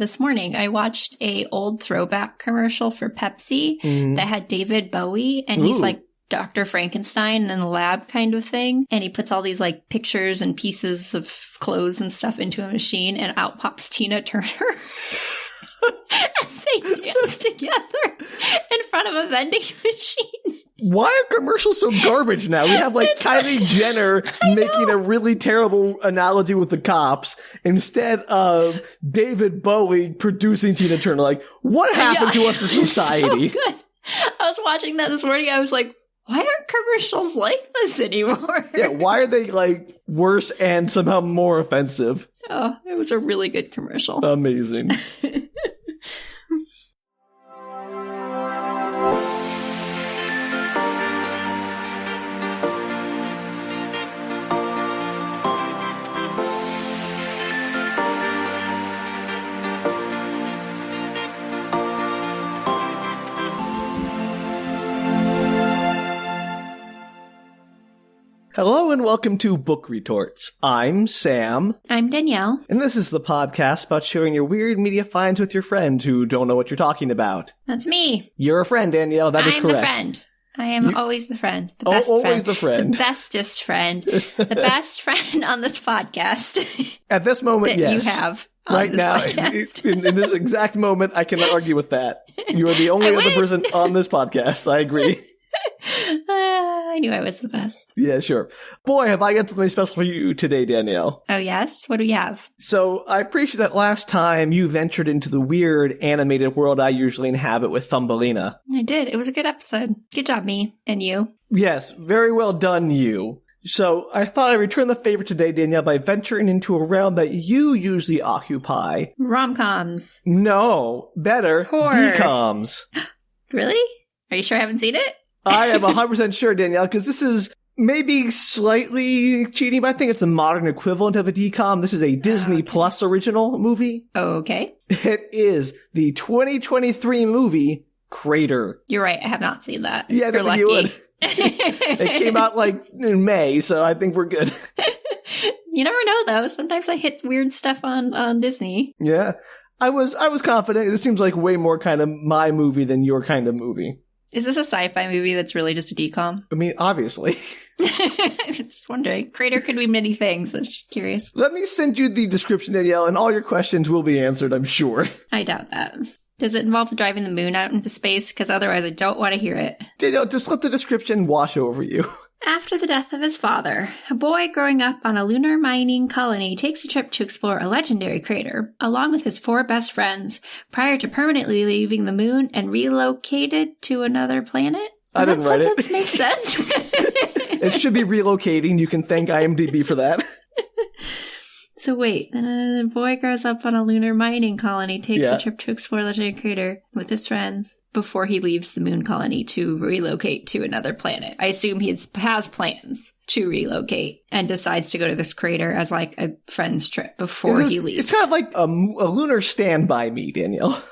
This morning, I watched a old throwback commercial for Pepsi that had David Bowie, and he's like Dr. Frankenstein in a lab kind of thing. And he puts all these like pictures and pieces of clothes and stuff into a machine, and out pops Tina Turner. And they dance together in front of a vending machine. Why are commercials so garbage now? We have like Kylie Jenner making a really terrible analogy with the cops instead of David Bowie producing Tina Turner. Like, what happened to us as society? So good. I was watching that this morning. I was like, why aren't commercials like this anymore? Yeah, why are they like worse and somehow more offensive? Oh, it was a really good commercial. Amazing. Hello and welcome to Book Retorts. I'm Sam. I'm Danielle. And this is the podcast about sharing your weird media finds with your friends who don't know what you're talking about. That's me. You're a friend, Danielle. That is correct. I'm the friend. I am always the friend. The best always friend. the friend. The bestest friend. The best friend on this podcast. At this moment, that yes. you have on right this now, podcast. in this exact moment, I cannot argue with that. You are the only other person on this podcast. I agree. I knew I was the best. Yeah, sure. Boy, have I got something special for you today, Danielle. Oh, yes? What do we have? So, I appreciate that last time you ventured into the weird animated world I usually inhabit with Thumbelina. I did. It was a good episode. Good job, me and you. Yes, very well done, you. So, I thought I'd return the favor today, Danielle, by venturing into a realm that you usually occupy. Rom-coms. No, better, Horror. DComs. Really? Are you sure I haven't seen it? I am 100% sure, Danielle, because this is maybe slightly cheating, but I think it's the modern equivalent of a DCOM. This is a Disney Plus original movie. Okay. It is the 2023 movie Crater. You're right. I have not seen that. Yeah, You're lucky. you would. It came out like in May, so I think we're good. You never know, though. Sometimes I hit weird stuff on Disney. Yeah. I was confident. This seems like way more kind of my movie than your kind of movie. Is this a sci-fi movie that's really just a DCOM? I mean, obviously. Just wondering. Crater could be many things. I was just curious. Let me send you the description, Danielle, and all your questions will be answered, I'm sure. I doubt that. Does it involve driving the moon out into space? Because otherwise I don't want to hear it. Danielle, just let the description wash over you. After the death of his father, a boy growing up on a lunar mining colony takes a trip to explore a legendary crater, along with his 4 best friends, prior to permanently leaving the moon and relocated to another planet? I didn't write it. Does that sentence make sense? It should be relocating. You can thank IMDb for that. So wait, then a boy grows up on a lunar mining colony, takes a trip to explore the legendary crater with his friends before he leaves the moon colony to relocate to another planet. I assume he has plans to relocate and decides to go to this crater as like a friend's trip before he leaves. It's kind of like a lunar Stand By Me, Danielle.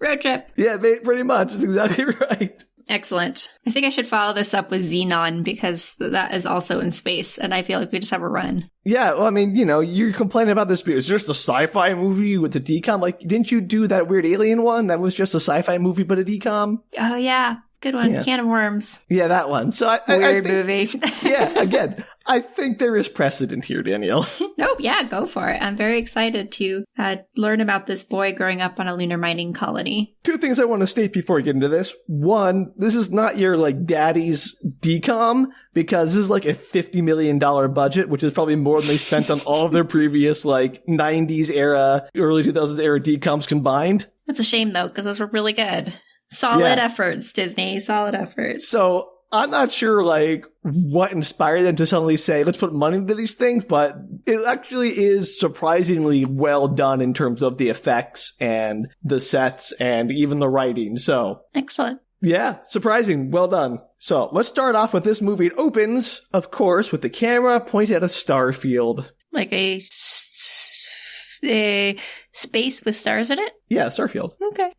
Road trip. Yeah, pretty much. That's exactly right. Excellent. I think I should follow this up with Xenon because that is also in space, and I feel like we just have a run. Yeah, well, I mean, you know, you're complaining about this, but it's just a sci-fi movie with a DCOM. Like, didn't you do that weird alien one that was just a sci-fi movie but a DCOM? Oh, yeah. Good one. Yeah. Can of Worms. Yeah, that one. So Weird I think, movie. Yeah, again, I think there is precedent here, Danielle. Nope, yeah, go for it. I'm very excited to learn about this boy growing up on a lunar mining colony. 2 things I want to state before we get into this. 1, this is not your, like, daddy's DCOM, because this is like a $50 million budget, which is probably more than they spent on all of their previous, like, 90s era, early 2000s era DCOMs combined. That's a shame, though, because those were really good. Solid efforts, Disney. Solid efforts. So I'm not sure, like, what inspired them to suddenly say, let's put money into these things, but it actually is surprisingly well done in terms of the effects and the sets and even the writing. So excellent. Yeah, surprising. Well done. So let's start off with this movie. It opens, of course, with the camera pointed at a star field. Like a space with stars in it? Yeah, Starfield. Okay.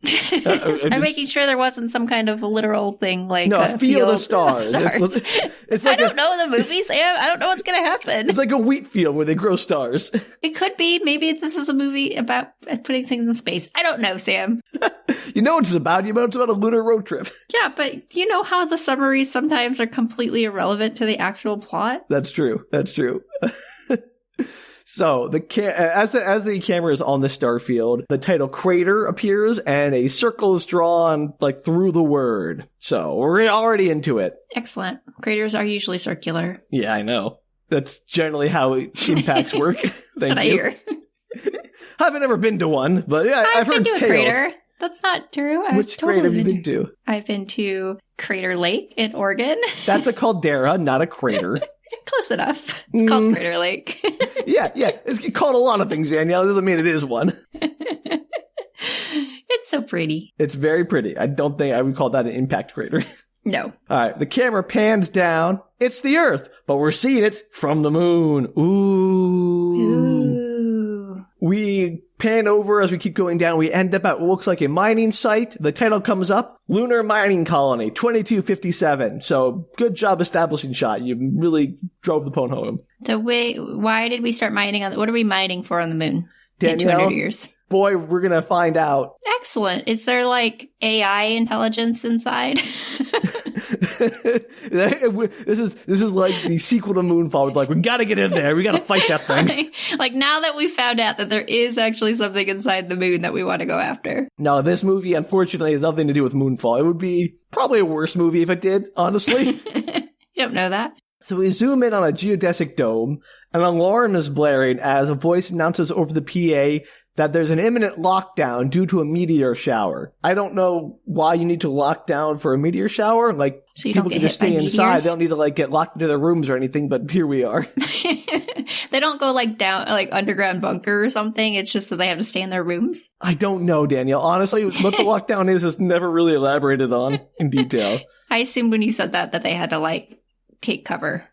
I'm making sure there wasn't some kind of literal thing like a field of stars. It's like I don't know the movie, Sam. I don't know what's going to happen. It's like a wheat field where they grow stars. It could be. Maybe this is a movie about putting things in space. I don't know, Sam. You know what it's about. You know it's about a lunar road trip. Yeah, but you know how the summaries sometimes are completely irrelevant to the actual plot? That's true. So as the camera is on the star field, the title crater appears and a circle is drawn like through the word. So we're already into it. Excellent. Craters are usually circular. Yeah, I know. That's generally how impacts work. Thank you. I hear. I haven't ever been to one, but yeah, I've heard tales. Crater. That's not true. Which crater have you been to? I've been to Crater Lake in Oregon. That's a caldera, not a crater. Close enough. It's called Crater Lake. Yeah. It's called a lot of things, Danielle. It doesn't mean it is one. It's so pretty. It's very pretty. I don't think I would call that an impact crater. No. All right. The camera pans down. It's the Earth, but we're seeing it from the moon. Ooh. We pan over as we keep going down. We end up at what looks like a mining site. The title comes up, Lunar Mining Colony, 2257. So good job establishing shot. You really drove the point home. So why did we start mining what are we mining for on the moon? Danielle, in 200 years? Boy, we're going to find out. Excellent. Is there like AI intelligence inside? This is like the sequel to Moonfall. We're like, we got to get in there. We got to fight that thing. Like now that we found out that there is actually something inside the moon that we want to go after. No, this movie, unfortunately, has nothing to do with Moonfall. It would be probably a worse movie if it did, honestly. You don't know that. So we zoom in on a geodesic dome. An alarm is blaring as a voice announces over the PA that there's an imminent lockdown due to a meteor shower. I don't know why you need to lock down for a meteor shower. Like, so people can just stay inside. They don't need to like get locked into their rooms or anything, but here we are. They don't go like down, like underground bunker or something. It's just that they have to stay in their rooms. I don't know, Danielle. Honestly, what the lockdown is never really elaborated on in detail. I assumed when you said that they had to like take cover.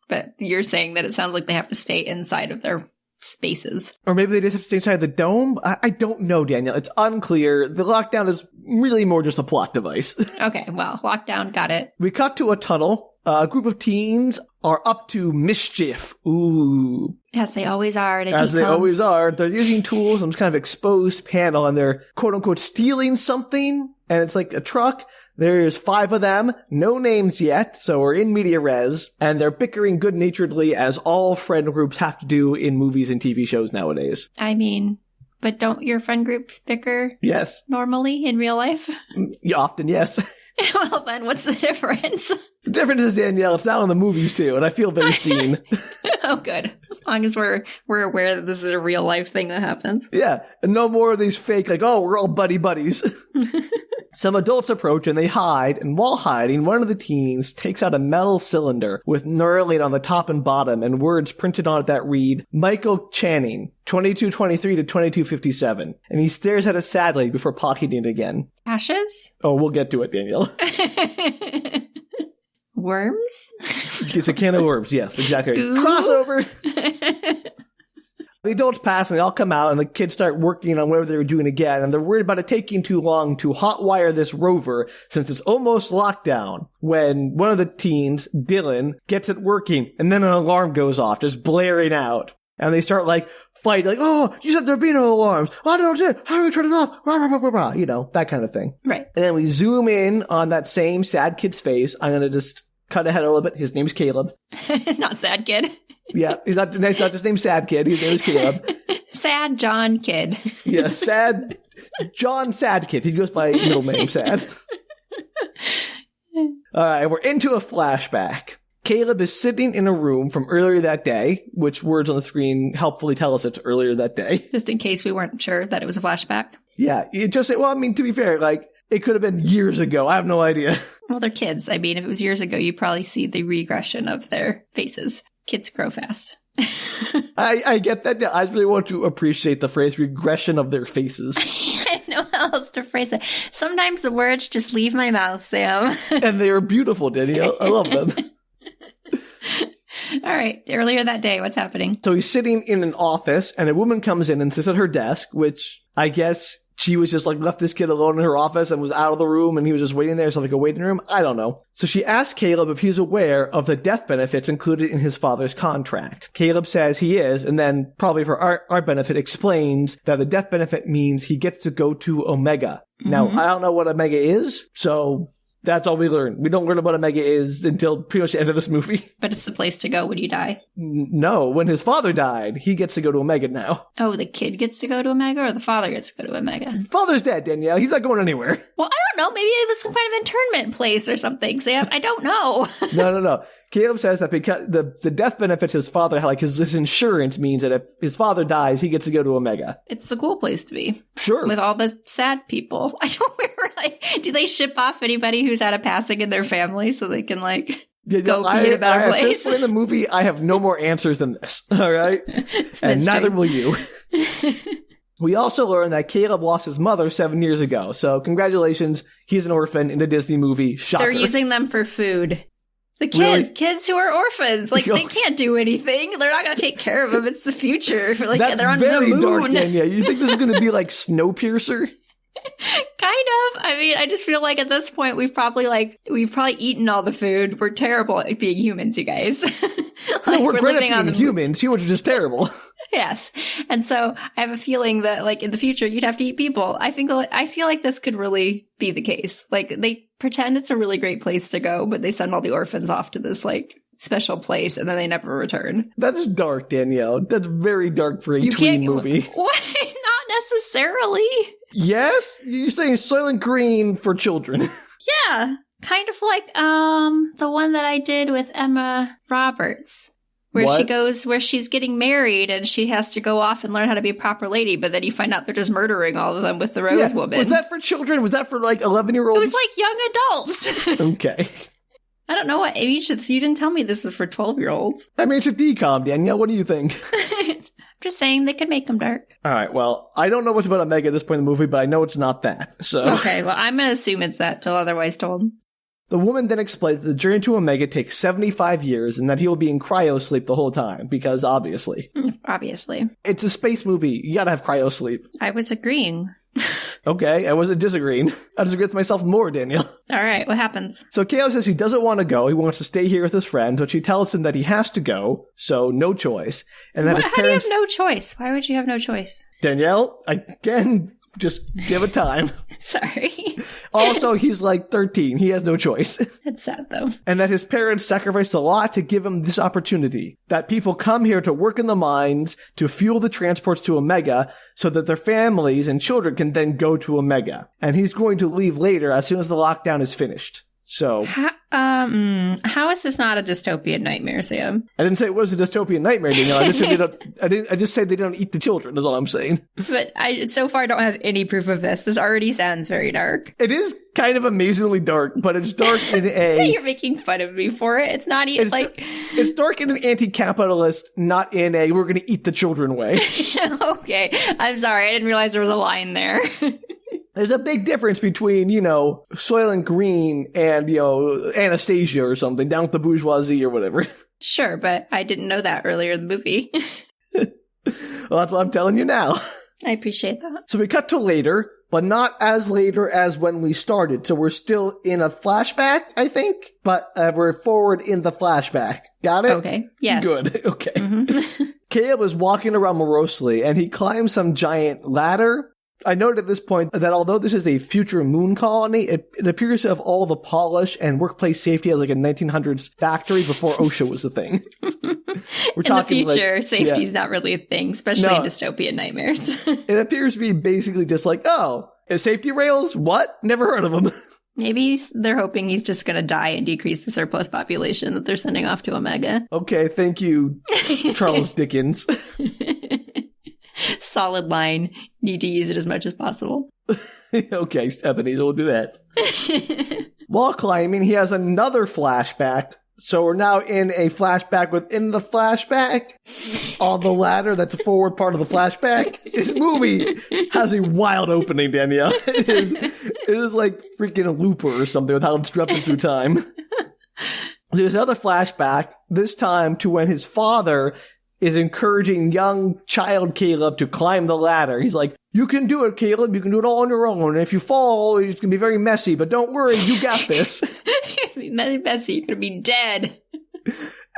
But you're saying that it sounds like they have to stay inside of their spaces. Or maybe they just have to stay inside the dome? I don't know, Danielle. It's unclear. The lockdown is really more just a plot device. Okay, well, lockdown, got it. We cut to a tunnel. A group of teens are up to mischief. Ooh. As they always are. As they always are. They're using tools on some kind of exposed panel, and they're, quote-unquote, stealing something. And it's like a truck. There's 5 of them, no names yet, so we're in media res, and they're bickering good-naturedly as all friend groups have to do in movies and TV shows nowadays. I mean, but don't your friend groups bicker? Yes. Normally, in real life? Often, yes. Well then, what's the difference? The difference is, Danielle, it's now in the movies too, and I feel very seen. Oh, good. As long as we're aware that this is a real life thing that happens. Yeah, and no more of these fake, like, oh, we're all buddies. Some adults approach and they hide, and while hiding, one of the teens takes out a metal cylinder with knurling on the top and bottom and words printed on it that read, Michael Channing, 2223 to 2257. And he stares at it sadly before pocketing it again. Ashes? Oh, we'll get to it, Danielle. Worms? It's a can of worms, yes, exactly. Ooh. Crossover! The adults pass and they all come out and the kids start working on whatever they were doing again, and they're worried about it taking too long to hotwire this rover since it's almost locked down when one of the teens, Dylan, gets it working and then an alarm goes off, just blaring out. And they start like fighting, like, oh, you said there'd be no alarms. I don't know, how do we turn it off? Rah, rah, rah, rah, you know, that kind of thing. Right. And then we zoom in on that same sad kid's face. I'm going to just cut ahead a little bit. His name's Caleb. It's not Sad Kid. Yeah, he's not just named Sad Kid. His name is Caleb. Sad John Kid. Yeah, Sad John Sad Kid. He goes by middle name Sad. All right, we're into a flashback. Caleb is sitting in a room from earlier that day, which words on the screen helpfully tell us it's earlier that day. Just in case we weren't sure that it was a flashback. Yeah, you just say, well, I mean, to be fair, like, it could have been years ago. I have no idea. Well, they're kids. I mean, if it was years ago, you probably see the regression of their faces. Kids grow fast. I get that. I really want to appreciate the phrase regression of their faces. I know how else to phrase it. Sometimes the words just leave my mouth, Sam. And they are beautiful, Danielle. I love them. All right. Earlier that day, what's happening? So he's sitting in an office, and a woman comes in and sits at her desk, which I guess she was just like left this kid alone in her office and was out of the room, and he was just waiting there, so like a waiting room. I don't know. So she asks Caleb if he's aware of the death benefits included in his father's contract. Caleb says he is, and then probably for our benefit explains that the death benefit means he gets to go to Omega. Now, I don't know what Omega is, so that's all we learn. We don't learn what Omega is until pretty much the end of this movie. But it's the place to go when you die. No, when his father died, he gets to go to Omega now. Oh, the kid gets to go to Omega, or the father gets to go to Omega? Father's dead, Danielle. He's not going anywhere. Well, I don't know. Maybe it was some kind of internment place or something, Sam. I don't know. No. Caleb says that because the death benefits his father had, like his insurance means that if his father dies, he gets to go to Omega. It's the cool place to be. Sure. With all the sad people. I don't remember, do they ship off anybody who's had a passing in their family so they can, go be in a better place? At this point in the movie, I have no more answers than this, all right? And neither will you. We also learned that Caleb lost his mother 7 years ago, so congratulations, he's an orphan in a Disney movie. Shocker. They're using them for food. The kids who are orphans, they can't do anything. They're not going to take care of them. It's the future. That's they're on very the moon. Dark, Danielle. You think this is going to be like Snowpiercer? Kind of. I mean, I just feel like at this point we've probably eaten all the food. We're terrible at being humans, you guys. No, we're great at being humans. Humans are just terrible. Yes. And so I have a feeling that in the future you'd have to eat people. I feel like this could really be the case. They pretend it's a really great place to go, but they send all the orphans off to this special place and then they never return. That's dark, Danielle. That's very dark for a tween movie. What? Not necessarily. Yes? You're saying Soylent Green for children. Yeah. Kind of like the one that I did with Emma Roberts. Where she's getting married and she has to go off and learn how to be a proper lady, but then you find out they're just murdering all of them with the Rose Woman. Was that for children? Was that for 11-year-olds? It was young adults. Okay. I don't know what age it's. You didn't tell me this was for 12-year-olds. I mean, it's a decom, Danielle. What do you think? I'm just saying they could make them dark. All right. Well, I don't know much about Omega at this point in the movie, but I know it's not that. So okay. Well, I'm going to assume it's that till otherwise told. The woman then explains that the journey to Omega takes 75 years and that he will be in cryosleep the whole time, because obviously. Obviously. It's a space movie. You gotta have cryosleep. I was agreeing. Okay, I wasn't disagreeing. I disagree with myself more, Danielle. All right, what happens? So Caleb says he doesn't want to go. He wants to stay here with his friend, but she tells him that he has to go, so no choice. And that his parents... How do you have no choice? Why would you have no choice? Danielle, again... Just give it time. Sorry. Also, he's 13. He has no choice. That's sad, though. And that his parents sacrificed a lot to give him this opportunity. That people come here to work in the mines, to fuel the transports to Omega, so that their families and children can then go to Omega. And he's going to leave later as soon as the lockdown is finished. So... How is this not a dystopian nightmare, Sam? I didn't say it was a dystopian nightmare, Danielle. I just said I just said they don't eat the children, is all I'm saying. But I so far don't have any proof of this. This already sounds very dark. It is kind of amazingly dark, but it's dark in a... You're making fun of me for it. It's not even It's dark in an anti-capitalist, not in a we're going to eat the children way. Okay. I'm sorry. I didn't realize there was a line there. There's a big difference between, Soylent Green and, Anastasia or something, down with the bourgeoisie or whatever. Sure, but I didn't know that earlier in the movie. Well, that's what I'm telling you now. I appreciate that. So we cut to later, but not as later as when we started. So we're still in a flashback, I think, but we're forward in the flashback. Got it? Okay. Yes. Good. Okay. Mm-hmm. Caleb is walking around morosely, and he climbs some giant ladder. I noted at this point that although this is a future moon colony, it appears to have all the polish and workplace safety as a 1900s factory before OSHA was a thing. In the future, safety's not really a thing, especially in dystopian nightmares. It appears to be basically just safety rails? What? Never heard of them. Maybe they're hoping he's just going to die and decrease the surplus population that they're sending off to Omega. Okay, thank you, Charles Dickens. Solid line. Need to use it as much as possible. Okay, Ebenezer, we'll do that. While climbing, he has another flashback. So we're now in a flashback within the flashback on the ladder. That's a forward part of the flashback. This movie has a wild opening, Danielle. It is like freaking a Looper or something with how it's jumping through time. There's another flashback, this time to when his father is encouraging young child Caleb to climb the ladder. He's like, you can do it, Caleb. You can do it all on your own. And if you fall, it's going to be very messy, but don't worry, you got this. It's going to be messy. You're going to be dead.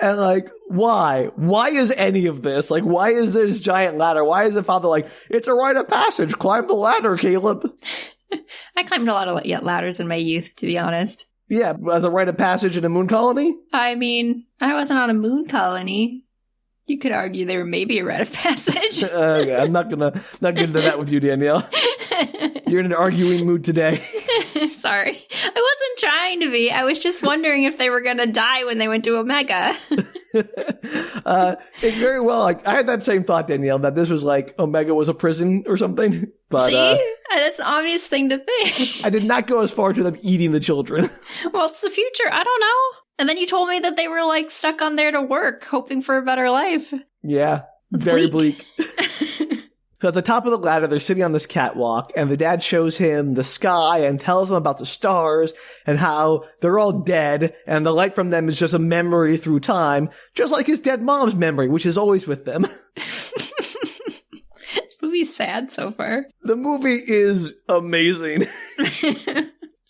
And like, why? Why is any of this? Like, why is there this giant ladder? Why is the father like, it's a rite of passage. Climb the ladder, Caleb. I climbed a lot of ladders in my youth, to be honest. Yeah, as a rite of passage in a moon colony? I mean, I wasn't on a moon colony. You could argue they were maybe a rite of passage. Okay, I'm not gonna get into that with you, Danielle. You're in an arguing mood today. Sorry. I wasn't trying to be. I was just wondering if they were going to die when they went to Omega. It very well, like, I had that same thought, Danielle, that this was like Omega was a prison or something. But, see? That's an obvious thing to think. I did not go as far to them eating the children. Well, it's the future. I don't know. And then you told me that they were like stuck on there to work, hoping for a better life. Yeah, that's very bleak. So at the top of the ladder, they're sitting on this catwalk, and the dad shows him the sky and tells him about the stars and how they're all dead, and the light from them is just a memory through time, just like his dead mom's memory, which is always with them. This movie's sad so far. The movie is amazing.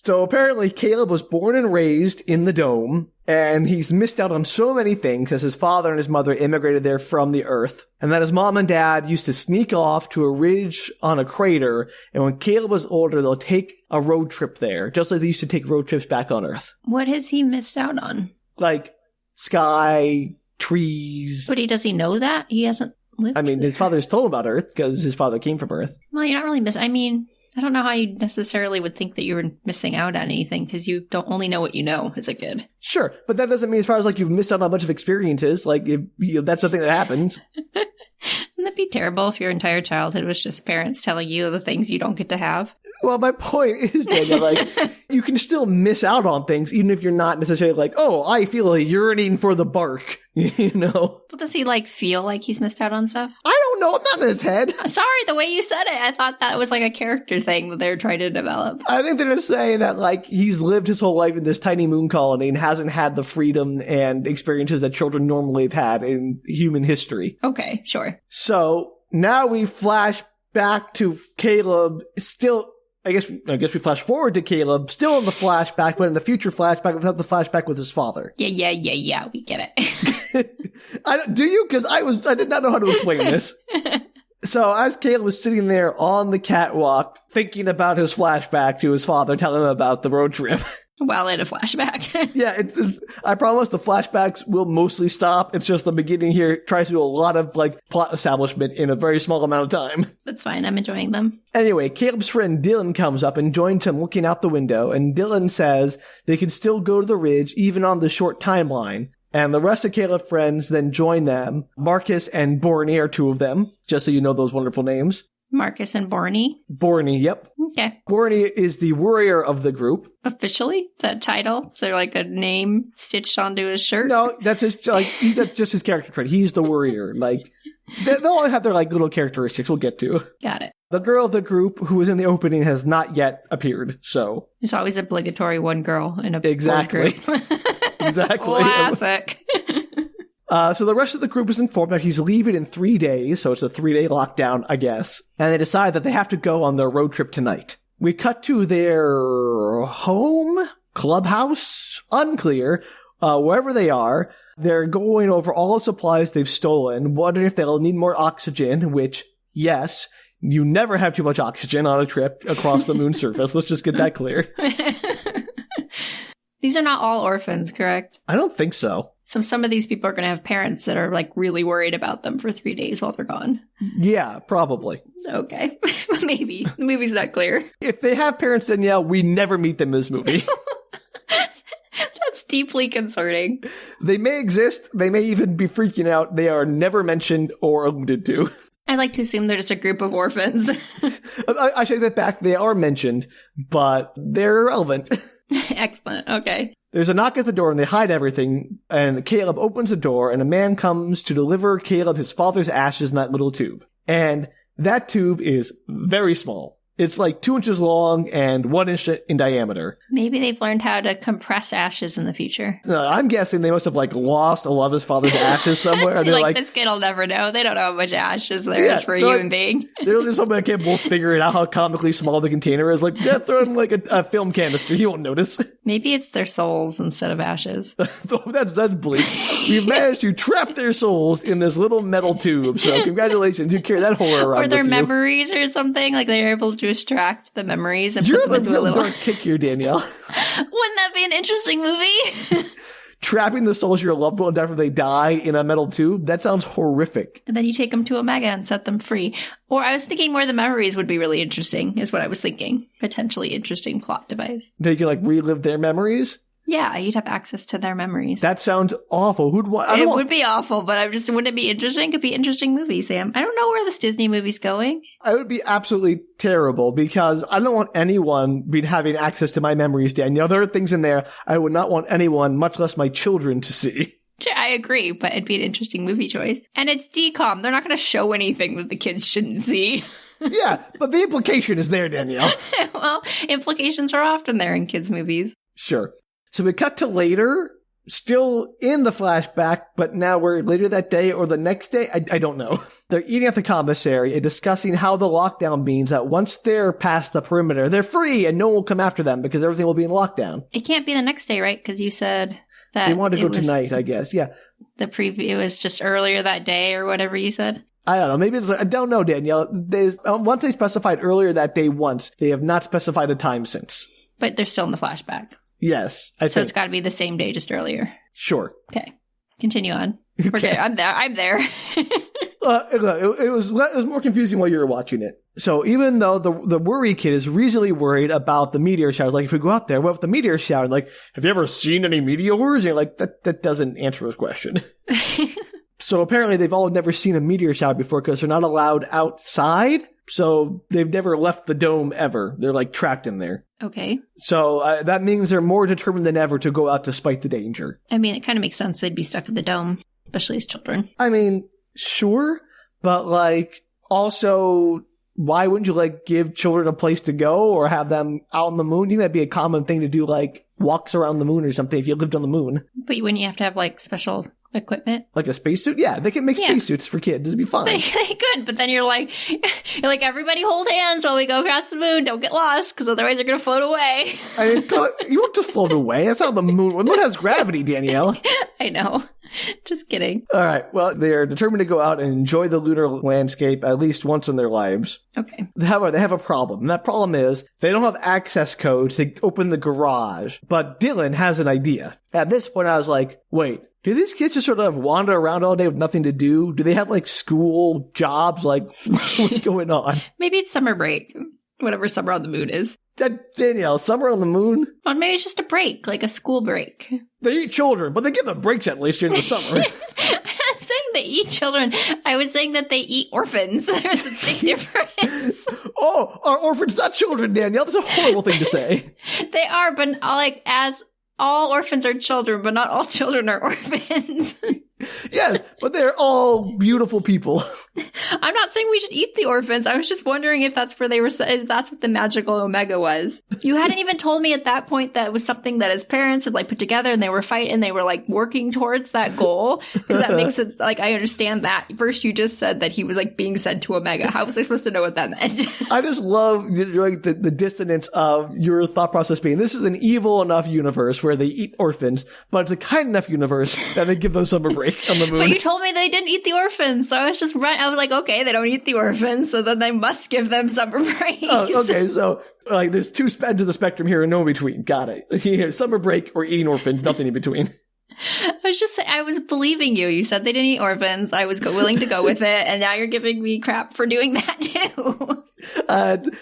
So apparently Caleb was born and raised in the dome, and he's missed out on so many things because his father and his mother immigrated there from the Earth, and that his mom and dad used to sneak off to a ridge on a crater, and when Caleb was older, they'll take a road trip there, just like they used to take road trips back on Earth. What has he missed out on? Like sky, trees. But does he know that? He hasn't lived I mean, his father's told him about Earth because his father came from Earth. Well, you're not really missing. I mean, I don't know how you necessarily would think that you were missing out on anything because you don't only know what you know as a kid. Sure, but that doesn't mean as far as like you've missed out on a bunch of experiences. Like if, that's something that happens. Wouldn't that be terrible if your entire childhood was just parents telling you the things you don't get to have? Well, my point is that like you can still miss out on things even if you're not necessarily like, oh, I feel a yearning for the bark, you know? Well, does he like feel like he's missed out on stuff? I don't know. I'm not in his head. Sorry, the way you said it, I thought that was like a character thing that they were trying to develop. I think they're just saying that like he's lived his whole life in this tiny moon colony and hasn't had the freedom and experiences that children normally have had in human history. Okay, sure. So now we flash back to Caleb still. I guess we flash forward to Caleb, still in the flashback, but in the future flashback, let's have the flashback with his father. Yeah, we get it. Do you? Because I did not know how to explain this. So as Caleb was sitting there on the catwalk, thinking about his flashback to his father, telling him about the road trip. While in a flashback. Yeah, I promise the flashbacks will mostly stop. It's just the beginning here tries to do a lot of like plot establishment in a very small amount of time. That's fine. I'm enjoying them. Anyway, Caleb's friend Dylan comes up and joins him looking out the window, and Dylan says they can still go to the ridge even on the short timeline. And the rest of Caleb's friends then join them. Marcus and Borney are two of them, just so you know those wonderful names. Marcus and Borney? Borney, yep. Okay. Borney is the worrier of the group. Officially? That title? Is there like a name stitched onto his shirt? No, that's just his character trait. He's the worrier. Like, they'll all have their like little characteristics we'll get to. Got it. The girl of the group who was in the opening has not yet appeared, so. There's always obligatory one girl in a exactly. boys group. Exactly. Classic. So the rest of the group is informed that he's leaving in 3 days, so it's a 3-day lockdown, I guess. And they decide that they have to go on their road trip tonight. We cut to their home, clubhouse, unclear, wherever they are. They're going over all the supplies they've stolen, wondering if they'll need more oxygen, which, yes, you never have too much oxygen on a trip across the moon's surface. Let's just get that clear. These are not all orphans, correct? I don't think so. So some of these people are going to have parents that are like really worried about them for 3 days while they're gone. Yeah, probably. Okay. Maybe. The movie's not clear. If they have parents, then yeah, we never meet them in this movie. That's deeply concerning. They may exist. They may even be freaking out. They are never mentioned or alluded to. I like to assume they're just a group of orphans. I take that back. They are mentioned, but they're irrelevant. Excellent. Okay. There's a knock at the door and they hide everything, and Caleb opens the door and a man comes to deliver Caleb his father's ashes in that little tube. And that tube is very small. It's like 2 inches long and 1 inch in diameter. Maybe they've learned how to compress ashes in the future. I'm guessing they must have like lost a lot of his father's ashes somewhere. And they're like, this kid will never know. They don't know how much ashes there is for a human being. They're just hoping I can't both figure out how comically small the container is. Like, throw him like a film canister. He won't notice. Maybe it's their souls instead of ashes. That's bleak. We've managed to trap their souls in this little metal tube. So congratulations. You carry that horror around. Or their with memories or something. Like they're able to extract the memories and You're put them into a little... dark kick here, Danielle. Wouldn't that be an interesting movie? Trapping the souls of your loved one after they die in a metal tube? That sounds horrific. And then you take them to Omega and set them free. Or I was thinking more the memories would be really interesting, is what I was thinking. Potentially interesting plot device. They can like relive their memories? Yeah, you'd have access to their memories. That sounds awful. Who'd want? It would be awful, but wouldn't it be interesting? It could be an interesting movie, Sam. I don't know where this Disney movie's going. I would be absolutely terrible because I don't want anyone having access to my memories, Danielle. There are things in there I would not want anyone, much less my children, to see. I agree, but it'd be an interesting movie choice. And it's DCOM. They're not going to show anything that the kids shouldn't see. Yeah, but the implication is there, Danielle. Well, implications are often there in kids' movies. Sure. So we cut to later, still in the flashback, but now we're later that day or the next day. I don't know. They're eating at the commissary and discussing how the lockdown means that once they're past the perimeter, they're free and no one will come after them because everything will be in lockdown. It can't be the next day, right? Because you said that they want to go tonight, I guess. Yeah. The preview was just earlier that day or whatever you said. I don't know. Maybe it's I don't know, Danielle. Once they specified earlier that day once, they have not specified a time since. But they're still in the flashback. Yes, I think. So it's got to be the same day, just earlier. Sure. Okay. Continue on. Okay. Okay, I'm there. It was more confusing while you were watching it. So even though the worry kid is reasonably worried about the meteor shower, like if we go out there, what if the meteor shower? Like, have you ever seen any meteors? And you're like, that doesn't answer his question. So apparently they've all never seen a meteor shower before because they're not allowed outside. So they've never left the dome ever. They're like trapped in there. Okay. So that means they're more determined than ever to go out despite the danger. I mean, it kind of makes sense they'd be stuck in the dome, especially as children. I mean, sure. But like, also, why wouldn't you like give children a place to go or have them out on the moon? I think that'd be a common thing to do, like walks around the moon or something if you lived on the moon. But wouldn't you have to have like special equipment? Like a spacesuit? Yeah, they can make spacesuits for kids. It'd be fine. They could, but then you're like, everybody hold hands while we go across the moon. Don't get lost, because otherwise you're going to float away. I mean, you won't just float away. That's how the moon... The moon has gravity, Danielle. I know. Just kidding. All right. Well, they're determined to go out and enjoy the lunar landscape at least once in their lives. Okay. However, they have a problem. And that problem is they don't have access codes to open the garage. But Dylan has an idea. At this point, I was like, wait. Do these kids just sort of wander around all day with nothing to do? Do they have, like, school jobs? Like, what's going on? Maybe it's summer break. Whatever summer on the moon is. Danielle, summer on the moon? Or maybe it's just a break, like a school break. They eat children, but they give them breaks at least during the summer. I'm not saying they eat children. I was saying that they eat orphans. There's a big difference. Oh, are orphans not children, Danielle? That's a horrible thing to say. They are, but like as... All orphans are children, but not all children are orphans. Yes, but they're all beautiful people. I'm not saying we should eat the orphans. I was just wondering if that's where they were, if that's what the magical Omega was. You hadn't even told me at that point that it was something that his parents had like put together and they were fighting and they were like working towards that goal. Because that makes it like, I understand that. First, you just said that he was like being sent to Omega. How was I supposed to know what that meant? I just love like, the dissonance of your thought process being, this is an evil enough universe where they eat orphans, but it's a kind enough universe that they give them summer break on the moon. But you told me they didn't eat the orphans, so I was just I was like, okay, they don't eat the orphans, so then they must give them summer breaks. Oh, okay, so like there's two ends of the spectrum here and no in between. Got it. Summer break or eating orphans, nothing in between. I was believing you. You said they didn't eat orphans. I was willing to go with it, and now you're giving me crap for doing that too.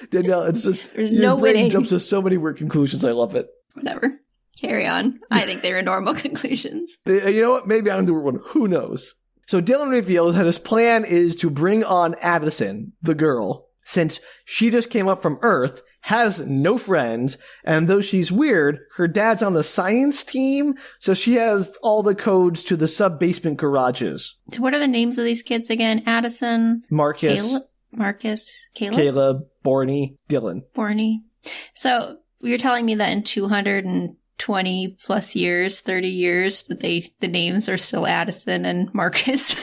Danielle, it's just There's your no brain winning. jumps to so many weird conclusions. I love it. Whatever. Carry on. I think they were normal conclusions. You know what? Maybe I'm the weird one. Who knows? So Dylan reveals that his plan is to bring on Addison, the girl, since she just came up from Earth, has no friends, and though she's weird, her dad's on the science team, so she has all the codes to the sub-basement garages. So what are the names of these kids again? Addison? Marcus. Marcus, Caleb, Borney, Dylan. Borney. So you're telling me that in 220 plus years, 30 years, that the names are still Addison and Marcus?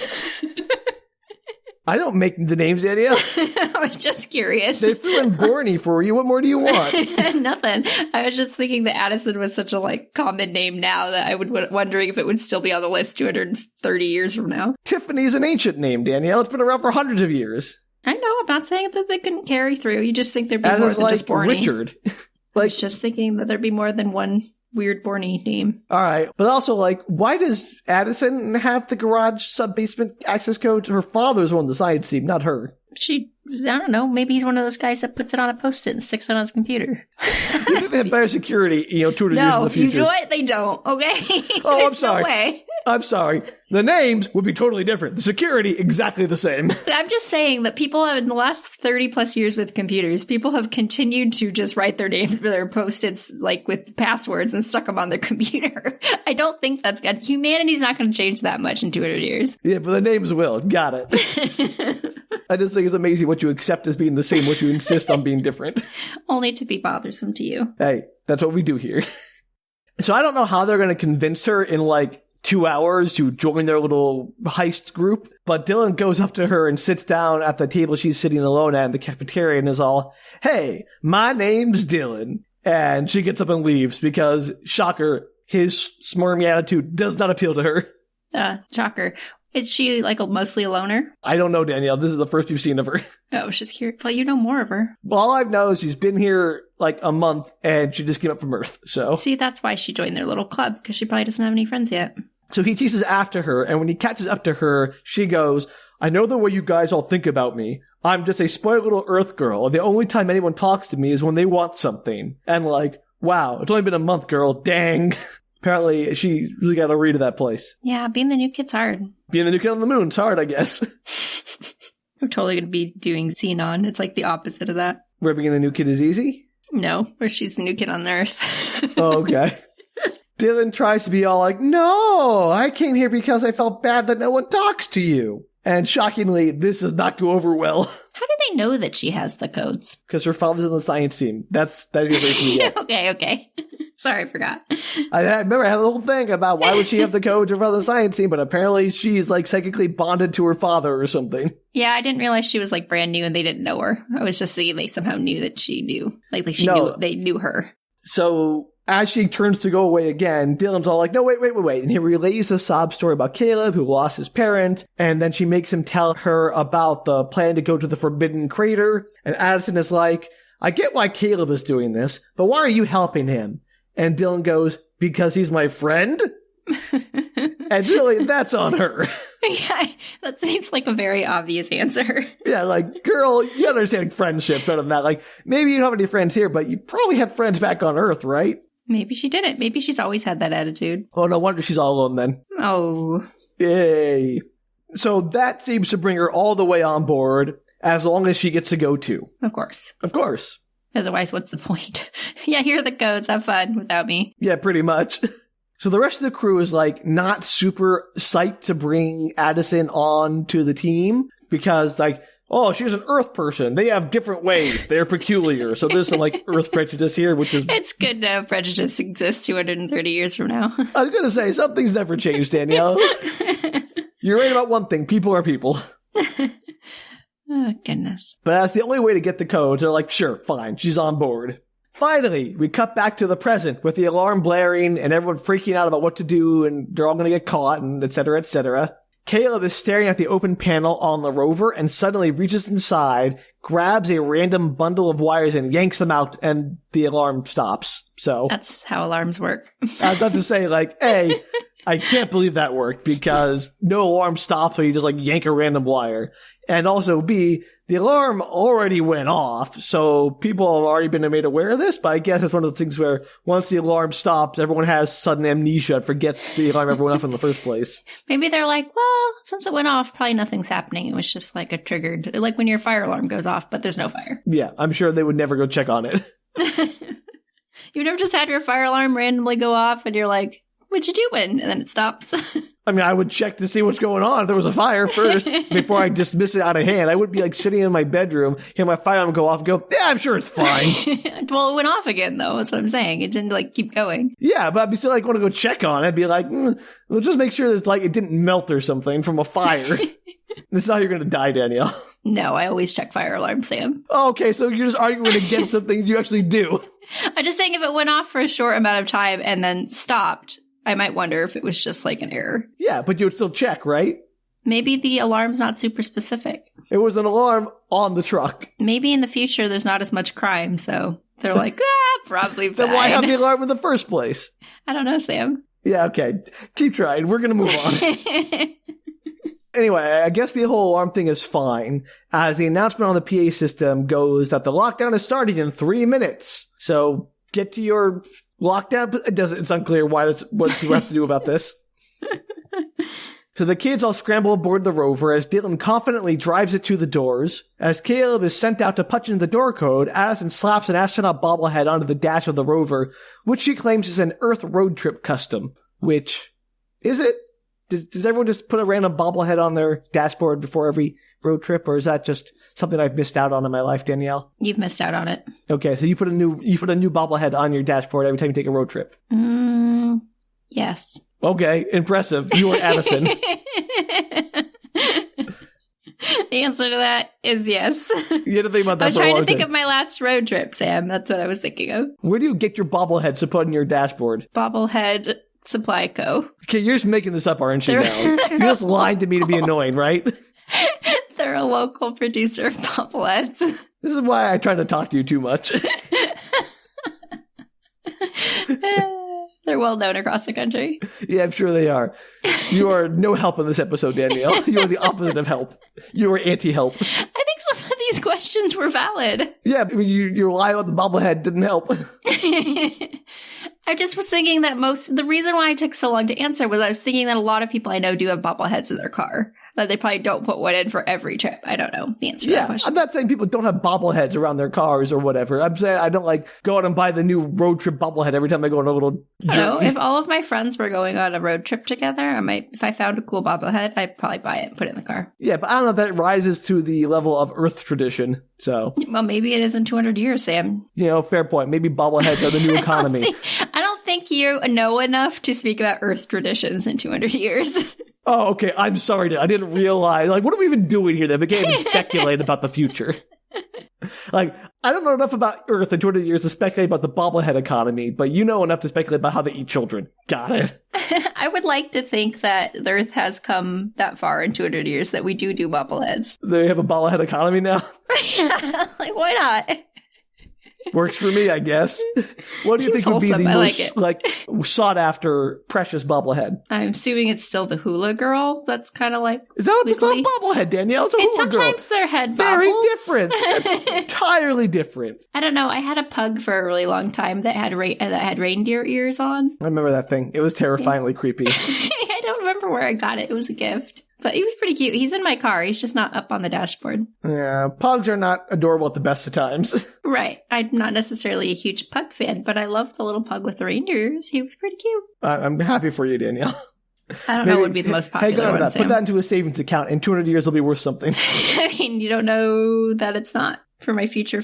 I don't make the names, Danielle. I was just curious. They threw in Borney for you. What more do you want? Nothing. I was just thinking that Addison was such a common name now that I would wondering if it would still be on the list 230 years from now. Tiffany's an ancient name, Danielle. It's been around for hundreds of years. I know. I'm not saying that they couldn't carry through. You just think there'd be As more is than just Borney. Richard. I was just thinking that there'd be more than one weird Borney name. All right. But also, why does Addison have the garage sub-basement access code? Her father's one of the science team, not her. I don't know. Maybe he's one of those guys that puts it on a Post-it and sticks it on his computer. You think they have better security, 200 years in the future? No, you know what? They don't, okay? Oh, I'm sorry. No way. I'm sorry. The names would be totally different. The security, exactly the same. I'm just saying that people have, in the last 30 plus years with computers, people have continued to just write their names for their Post-its, with passwords and stuck them on their computer. I don't think that's good. Humanity's not going to change that much in 200 years. Yeah, but the names will. Got it. I just think it's amazing what you accept as being the same, what you insist on being different. Only to be bothersome to you. Hey, that's what we do here. So I don't know how they're going to convince her in 2 hours to join their little heist group, but Dylan goes up to her and sits down at the table she's sitting alone at in the cafeteria and is all, "Hey, my name's Dylan." And she gets up and leaves because, shocker, his smarmy attitude does not appeal to her. Shocker. Is she mostly a loner? I don't know, Danielle. This is the first you've seen of her. Oh, I was just curious. Well, you know more of her. Well, all I know is she's been here a month and she just came up from Earth, so. See, that's why she joined their little club, because she probably doesn't have any friends yet. So he chases after her, and when he catches up to her, she goes, "I know the way you guys all think about me. I'm just a spoiled little Earth girl, and the only time anyone talks to me is when they want something." And wow, it's only been a month, girl. Dang. Apparently, she really got a read of that place. Yeah, being the new kid's hard. Being the new kid on the moon's hard, I guess. We're totally going to be doing Xenon. It's the opposite of that. Where being the new kid is easy? No, where she's the new kid on the Earth. Oh, okay. Dylan tries to be all "No, I came here because I felt bad that no one talks to you." And shockingly, this does not go over well. How do they know that she has the codes? Because her father's on the science team. That's the information we get. Okay. Sorry, I forgot. I remember I had a little thing about why would she have the code in front of the science team, but apparently she's psychically bonded to her father or something. Yeah, I didn't realize she was brand new and they didn't know her. I was just thinking they somehow knew that she knew. They knew her. So as she turns to go away again, Dylan's all "No, wait. And he relays a sob story about Caleb, who lost his parent. And then she makes him tell her about the plan to go to the Forbidden Crater. And Addison is like, "I get why Caleb is doing this, but why are you helping him?" And Dylan goes, "Because he's my friend?" And really, that's on her. Yeah, that seems like a very obvious answer. Yeah, girl, you understand friendships better than that. Maybe you don't have any friends here, but you probably had friends back on Earth, right? Maybe she didn't. Maybe she's always had that attitude. Oh, no wonder she's all alone then. Oh. Yay. So that seems to bring her all the way on board, as long as she gets to go too. Of course. Of course. Otherwise, what's the point? Yeah, here are the codes. Have fun without me. Yeah, pretty much. So the rest of the crew is not super psyched to bring Addison on to the team because oh, she's an Earth person. They have different ways. They're peculiar. So there's some Earth prejudice here, which is... It's good to have prejudice exists 230 years from now. I was going to say, something's never changed, Danielle. You're right about one thing. People are people. Oh, goodness. But that's the only way to get the codes. They're sure, fine. She's on board. Finally, we cut back to the present with the alarm blaring and everyone freaking out about what to do and they're all going to get caught and et cetera, et cetera. Caleb is staring at the open panel on the rover and suddenly reaches inside, grabs a random bundle of wires and yanks them out and the alarm stops. So that's how alarms work. I was about to say A, I can't believe that worked because no alarm stops when you just yank a random wire. And also B, the alarm already went off, so people have already been made aware of this, but I guess it's one of the things where once the alarm stops, everyone has sudden amnesia and forgets the alarm ever went off in the first place. Maybe they're well, since it went off, probably nothing's happening. It was just a triggered, when your fire alarm goes off, but there's no fire. Yeah, I'm sure they would never go check on it. You've never just had your fire alarm randomly go off and you're "What you doing?" And then it stops. I mean, I would check to see what's going on if there was a fire first before I dismiss it out of hand. I would be like sitting in my bedroom, hear my fire alarm go off and go, yeah, I'm sure it's fine. Well, it went off again, though. That's what I'm saying. It didn't like keep going. Yeah, but I'd be still like, want to go check on it. I'd be like, we'll just make sure that like it didn't melt or something from a fire. This is how you're going to die, Danielle. No, I always check fire alarms, Sam. Oh, okay, so you're just arguing against the things you actually do. I'm just saying if it went off for a short amount of time and then stopped, I might wonder if it was just like an error. Yeah, but you would still check, right? Maybe the alarm's not super specific. It was an alarm on the truck. Maybe in the future there's not as much crime, so they're like, probably fine. Then why have the alarm in the first place? I don't know, Sam. Yeah, okay. Keep trying. We're going to move on. Anyway, I guess the whole alarm thing is fine, as the announcement on the PA system goes that the lockdown is starting in 3 minutes. So get to your lockdown. It's unclear what people have to do about this. So the kids all scramble aboard the rover as Dylan confidently drives it to the doors. As Caleb is sent out to punch in the door code, Addison slaps an astronaut bobblehead onto the dash of the rover, which she claims is an Earth road trip custom. Which, is it? Does everyone just put a random bobblehead on their dashboard before every road trip, or is that just something I've missed out on in my life, Danielle? You've missed out on it. Okay, so you put a new bobblehead on your dashboard every time you take a road trip. Yes. Okay, impressive. You are Addison. The answer to that is yes. You had to think about that. I was trying to think of my last road trip, Sam. That's what I was thinking of. Where do you get your bobbleheads to put on your dashboard? Bobblehead Supply Co. Okay, you're just making this up, aren't you, now? You just lied to me to be annoying, right? They're a local producer of bobbleheads. This is why I try to talk to you too much. They're well known across the country. Yeah, I'm sure they are. You are no help in this episode, Danielle. You are the opposite of help. You are anti-help. I think some of these questions were valid. Yeah, but your lie about the bobblehead didn't help. I just was thinking that the reason why I took so long to answer was I was thinking that a lot of people I know do have bobbleheads in their car. That they probably don't put one in for every trip. I don't know the answer to that question. I'm not saying people don't have bobbleheads around their cars or whatever. I'm saying I don't like go out and buy the new road trip bobblehead every time I go on a little journey. No, if all of my friends were going on a road trip together, if I found a cool bobblehead, I'd probably buy it and put it in the car. Yeah, but I don't know if that rises to the level of Earth tradition. So, well, maybe it is in 200 years, Sam. You know, fair point. Maybe bobbleheads are the new economy. I don't think you know enough to speak about Earth traditions in 200 years. Oh, okay. I'm sorry. I didn't realize. Like, what are we even doing here that we can't even speculate about the future? Like, I don't know enough about Earth in 200 years to speculate about the bobblehead economy, but you know enough to speculate about how they eat children. Got it. I would like to think that the Earth has come that far in 200 years that we do bobbleheads. They have a bobblehead economy now? Yeah, like, why not? Works for me, I guess. What do you think would be the most sought after precious bobblehead? I'm assuming it's still the hula girl. That's kind of like is that it's not a bobblehead, Danielle? It's a hula girl. Sometimes their head very bobbles. Different. That's entirely different. I don't know. I had a pug for a really long time that had reindeer ears on. I remember that thing. It was terrifyingly creepy. I don't remember where I got it. It was a gift. But he was pretty cute. He's in my car. He's just not up on the dashboard. Yeah, pugs are not adorable at the best of times. Right. I'm not necessarily a huge pug fan, but I love the little pug with the reindeers. He was pretty cute. I'm happy for you, Danielle. I don't know what would be the most popular one, Put that into a savings account. In 200 years, it'll be worth something. I mean, you don't know that it's not for my future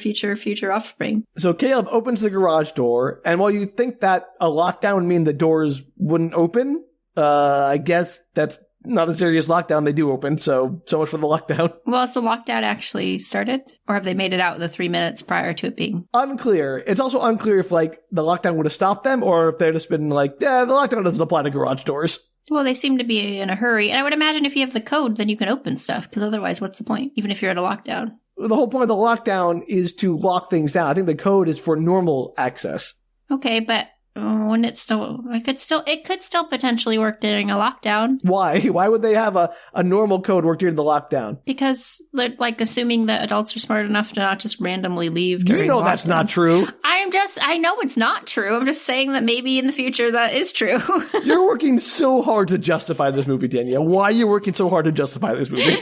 offspring. So Caleb opens the garage door, and while you think that a lockdown would mean the doors wouldn't open, I guess that's not a serious lockdown. They do open, so much for the lockdown. Well, has the lockdown actually started? Or have they made it out in the 3 minutes prior to it being? Unclear. It's also unclear if, like, the lockdown would have stopped them, or if they've just been like, yeah, the lockdown doesn't apply to garage doors. Well, they seem to be in a hurry. And I would imagine if you have the code, then you can open stuff, because otherwise, what's the point? Even if you're in a lockdown. The whole point of the lockdown is to lock things down. I think the code is for normal access. Okay, but wouldn't it could still potentially work during a lockdown. Why? Why would they have a normal code work during the lockdown? Because they're like assuming that adults are smart enough to not just randomly leave during lockdown. That's not true. I know it's not true. I'm just saying that maybe in the future that is true. You're working so hard to justify this movie, Danielle. Why are you working so hard to justify this movie?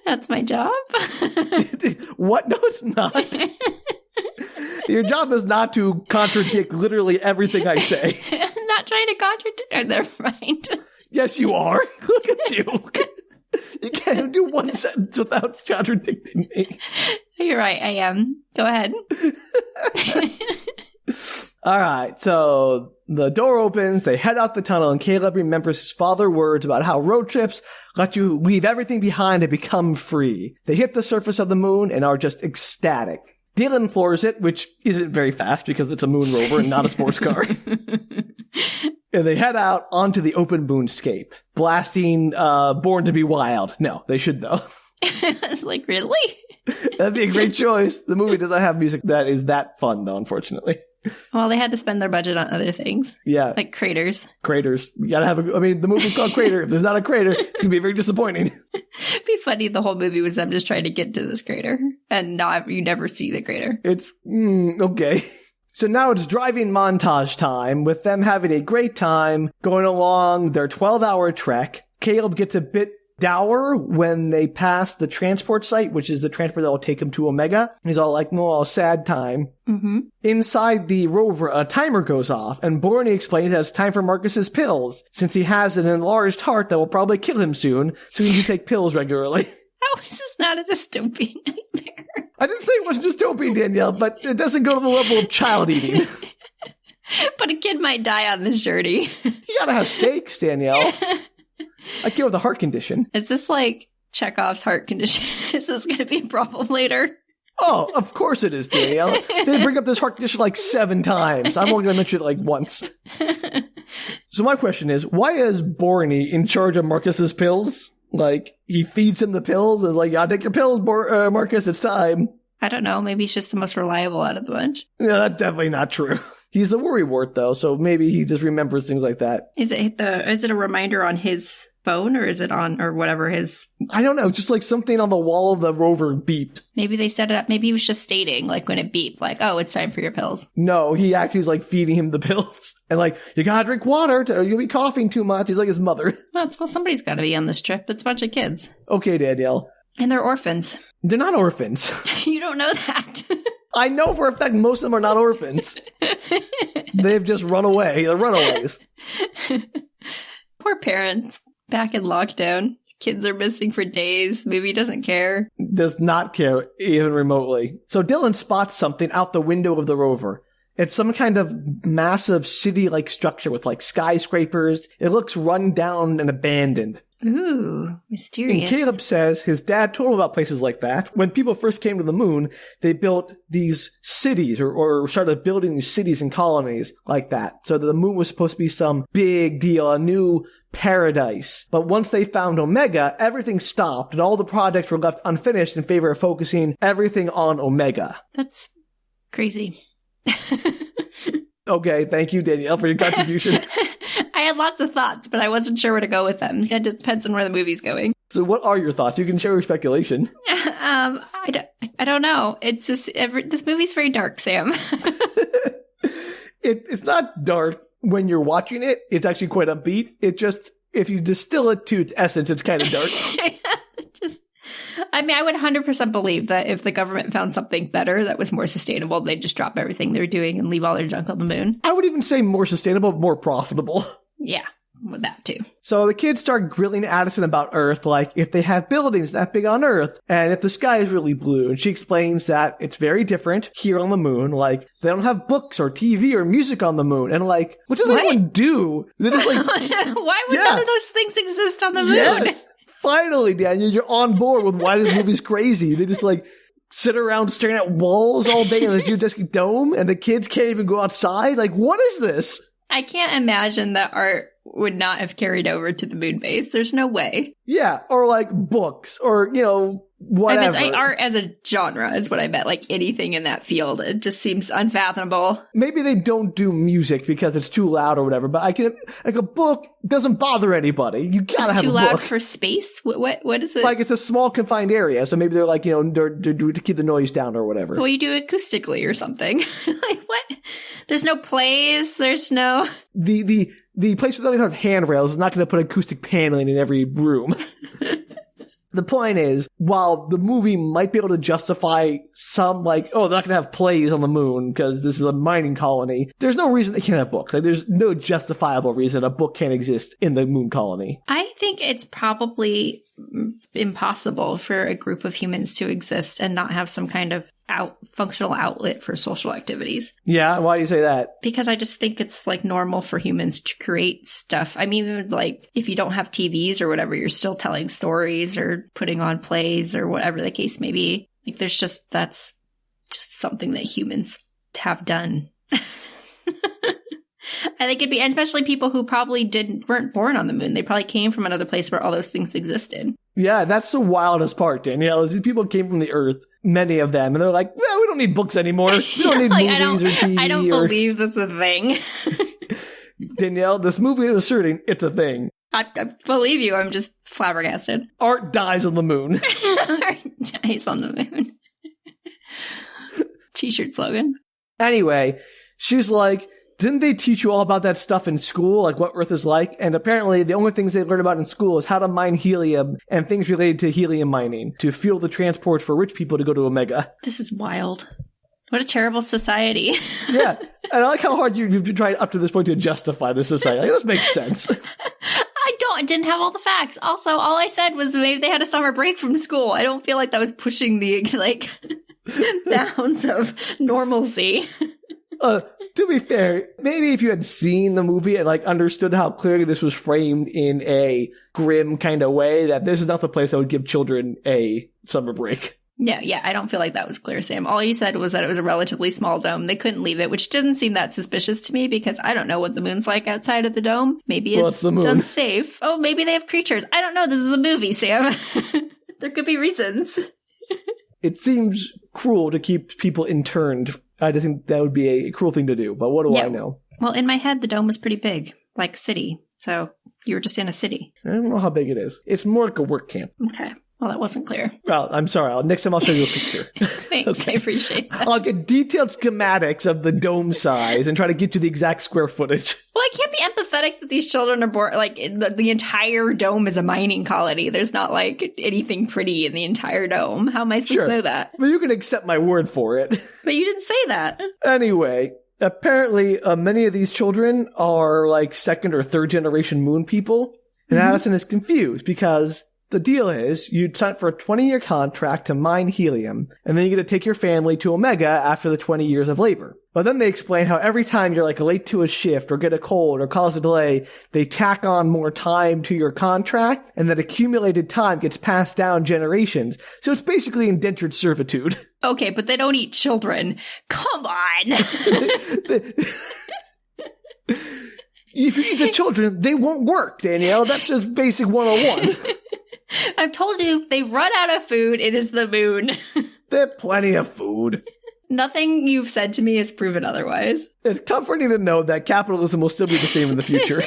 That's my job. What? No, it's not. Your job is not to contradict literally everything I say. I'm not trying to contradict. Never mind. Yes, you are. Look at you. You can't even do one sentence without contradicting me. You're right, I am. Go ahead. All right, so the door opens, they head out the tunnel, and Caleb remembers his father's words about how road trips let you leave everything behind and become free. They hit the surface of the moon and are just ecstatic. Dylan floors it, which isn't very fast because it's a moon rover and not a sports car. And they head out onto the open moonscape, blasting Born to be Wild. No, they should, though. I was like, really? That'd be a great choice. The movie does not have music that is that fun, though, unfortunately. Well, they had to spend their budget on other things. Yeah. Like craters. Craters. You gotta have the movie's called Crater. If there's not a crater, it's gonna be very disappointing. It'd be funny the whole movie was them just trying to get to this crater. And you never see the crater. It's, okay. So now it's driving montage time, with them having a great time going along their 12-hour trek. Caleb gets a bit dour when they pass the transport site, which is the transport that will take him to Omega. He's all like, oh, sad time. Mm-hmm. Inside the rover, a timer goes off, and Borney explains that it's time for Marcus's pills, since he has an enlarged heart that will probably kill him soon, so he needs to take pills regularly. How is this not a dystopian nightmare? I didn't say it wasn't dystopian, Danielle, but it doesn't go to the level of child eating. But a kid might die on this journey. You gotta have stakes, Danielle. I kid with a heart condition. Is this like Chekhov's heart condition? Is this going to be a problem later? Oh, of course it is, Danielle. They bring up this heart condition like 7 times. I'm only going to mention it like once. So my question is, why is Borney in charge of Marcus's pills? Like, he feeds him the pills. It's like, yeah, take your pills, Marcus. It's time. I don't know. Maybe he's just the most reliable out of the bunch. Yeah, that's definitely not true. He's the worrywart, though, so maybe he just remembers things like that. Is it a reminder on his phone, or is it on, or whatever his... I don't know, just like something on the wall of the rover beeped. Maybe they set it up, maybe he was just stating, like when it beeped, like, oh, it's time for your pills. No, he actually was like feeding him the pills. And like, you gotta drink water, or you'll be coughing too much. He's like his mother. Well, somebody's gotta be on this trip. It's a bunch of kids. Okay, Danielle. And they're orphans. They're not orphans. You don't know that. I know for a fact most of them are not orphans. They've just run away. They're runaways. Poor parents. Back in lockdown. Kids are missing for days. Movie doesn't care. Does not care, even remotely. So Dylan spots something out the window of the rover. It's some kind of massive city-like structure with like skyscrapers. It looks run down and abandoned. Ooh, mysterious. And Caleb says his dad told him about places like that. When people first came to the moon, they built these cities or started building these cities and colonies like that. So the moon was supposed to be some big deal, a new paradise. But once they found Omega, everything stopped and all the projects were left unfinished in favor of focusing everything on Omega. That's crazy. Okay, thank you, Danielle, for your contribution. I had lots of thoughts, but I wasn't sure where to go with them. It depends on where the movie's going. So what are your thoughts? You can share your speculation. I don't know. It's just, this movie's very dark, Sam. It's not dark when you're watching it. It's actually quite upbeat. It just, if you distill it to its essence, it's kind of dark. I would 100% believe that if the government found something better that was more sustainable, they'd just drop everything they're doing and leave all their junk on the moon. I would even say more sustainable, more profitable. Yeah, with that too. So the kids start grilling Addison about Earth, like if they have buildings that big on Earth, and if the sky is really blue. And she explains that it's very different here on the moon. Like, they don't have books or TV or music on the moon. And like, what does anyone do? They're just like, why would none of those things exist on the moon? Yes. Finally, Daniel, you're on board with why this movie's crazy. They just like sit around staring at walls all day in the geodesic dome, and the kids can't even go outside. Like, what is this? I can't imagine that art would not have carried over to the moon base. There's no way. Yeah, or like books, or, whatever. I mean, art as a genre is what I meant, like anything in that field. It just seems unfathomable. Maybe they don't do music because it's too loud or whatever, but like a book doesn't bother anybody. You gotta have a book. It's too loud for space? What is it? Like, it's a small confined area, so maybe they're like, they're to keep the noise down or whatever. Well, you do acoustically or something. Like, what? There's no plays, there's no... The place where they have handrails is not going to put acoustic paneling in every room. The point is, while the movie might be able to justify some, like, oh, they're not going to have plays on the moon because this is a mining colony, there's no reason they can't have books. Like, there's no justifiable reason a book can't exist in the moon colony. I think it's probably impossible for a group of humans to exist and not have some kind of functional outlet for social activities. Yeah, why do you say that? Because I just think it's like normal for humans to create stuff. I mean, even like if you don't have TVs or whatever, you're still telling stories or putting on plays or whatever the case may be. Like that's just something that humans have done. I think it'd be, and especially people who probably weren't born on the moon. They probably came from another place where all those things existed. Yeah, that's the wildest part, Danielle, is these people came from the Earth, many of them, and they're like, well, we don't need books anymore. We don't need like, movies or TV. I don't believe this is a thing. Danielle, this movie is asserting it's a thing. I believe you. I'm just flabbergasted. Art dies on the moon. Art dies on the moon. T-shirt slogan. Anyway, she's like, didn't they teach you all about that stuff in school, like what Earth is like? And apparently the only things they learned about in school is how to mine helium and things related to helium mining to fuel the transports for rich people to go to Omega. This is wild. What a terrible society. Yeah. And I like how hard you've tried up to this point to justify this society. Like, this makes sense. I didn't have all the facts. Also, all I said was maybe they had a summer break from school. I don't feel like that was pushing the, like, bounds of normalcy. To be fair, maybe if you had seen the movie and like understood how clearly this was framed in a grim kind of way, that this is not the place that would give children a summer break. Yeah, I don't feel like that was clear, Sam. All you said was that it was a relatively small dome. They couldn't leave it, which doesn't seem that suspicious to me because I don't know what the moon's like outside of the dome. Maybe it's unsafe. Oh, maybe they have creatures. I don't know. This is a movie, Sam. There could be reasons. It seems cruel to keep people interned. I just think that would be a cruel thing to do, but what do I know? Well, in my head, the dome was pretty big, like city. So you were just in a city. I don't know how big it is. It's more like a work camp. Okay. Well, that wasn't clear. Well, I'm sorry. Next time I'll show you a picture. Thanks. Okay. I appreciate that. I'll get detailed schematics of the dome size and try to get you the exact square footage. Well, I can't be empathetic that these children are born, like, the entire dome is a mining colony. There's not, like, anything pretty in the entire dome. How am I supposed to know that? But you can accept my word for it. But you didn't say that. Anyway, apparently many of these children are, like, second or third generation moon people. And Addison is confused because the deal is you'd sign for a 20-year contract to mine helium, and then you get to take your family to Omega after the 20 years of labor. But then they explain how every time you're like late to a shift or get a cold or cause a delay, they tack on more time to your contract, and that accumulated time gets passed down generations. So it's basically indentured servitude. Okay, but they don't eat children. Come on! If you eat the children, they won't work, Danielle. That's just basic 101. I've told you, they run out of food. It is the moon. They have plenty of food. Nothing you've said to me has proven otherwise. It's comforting to know that capitalism will still be the same in the future.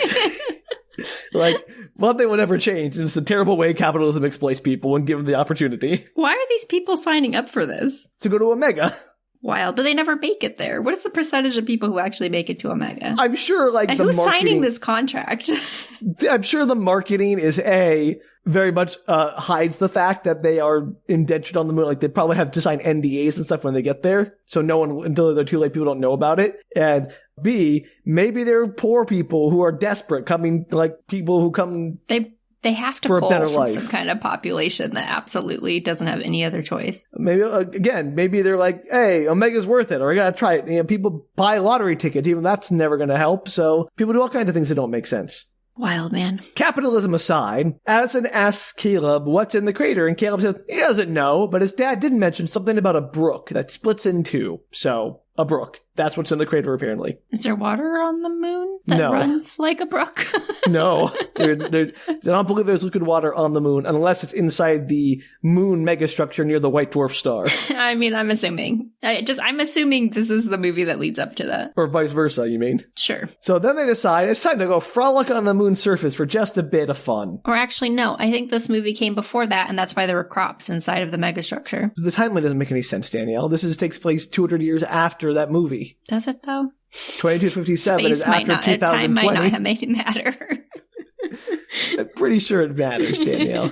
Like, nothing will ever change. It's the terrible way capitalism exploits people when given the opportunity. Why are these people signing up for this? To go to Omega. Wild, but they never make it there. What is the percentage of people who actually make it to Omega? I'm sure, like, and who's signing this contract? I'm sure the marketing is very much hides the fact that they are indentured on the moon. Like, they probably have to sign NDAs and stuff when they get there, so no one, until they're too late, people don't know about it. And B, maybe they're poor people who are desperate, people who come. They have to pull from some kind of population that absolutely doesn't have any other choice. Maybe they're like, hey, Omega's worth it, or I gotta try it. You know, people buy lottery tickets, even that's never gonna help. So people do all kinds of things that don't make sense. Wild, man. Capitalism aside, Addison asks Caleb what's in the crater, and Caleb says he doesn't know, but his dad did mention something about a brook that splits in two. So, a brook. That's what's in the crater, apparently. Is there water on the moon that runs like a brook? No. I don't believe there's liquid water on the moon, unless it's inside the moon megastructure near the white dwarf star. I mean, I'm assuming. I'm assuming this is the movie that leads up to that. Or vice versa, you mean? Sure. So then they decide it's time to go frolic on the moon's surface for just a bit of fun. Or actually, no. I think this movie came before that, and that's why there were crops inside of the megastructure. The timeline doesn't make any sense, Danielle. This takes place 200 years after that movie. Does it, though? 2257 is after 2020. Time might not have made it matter. I'm pretty sure it matters, Danielle.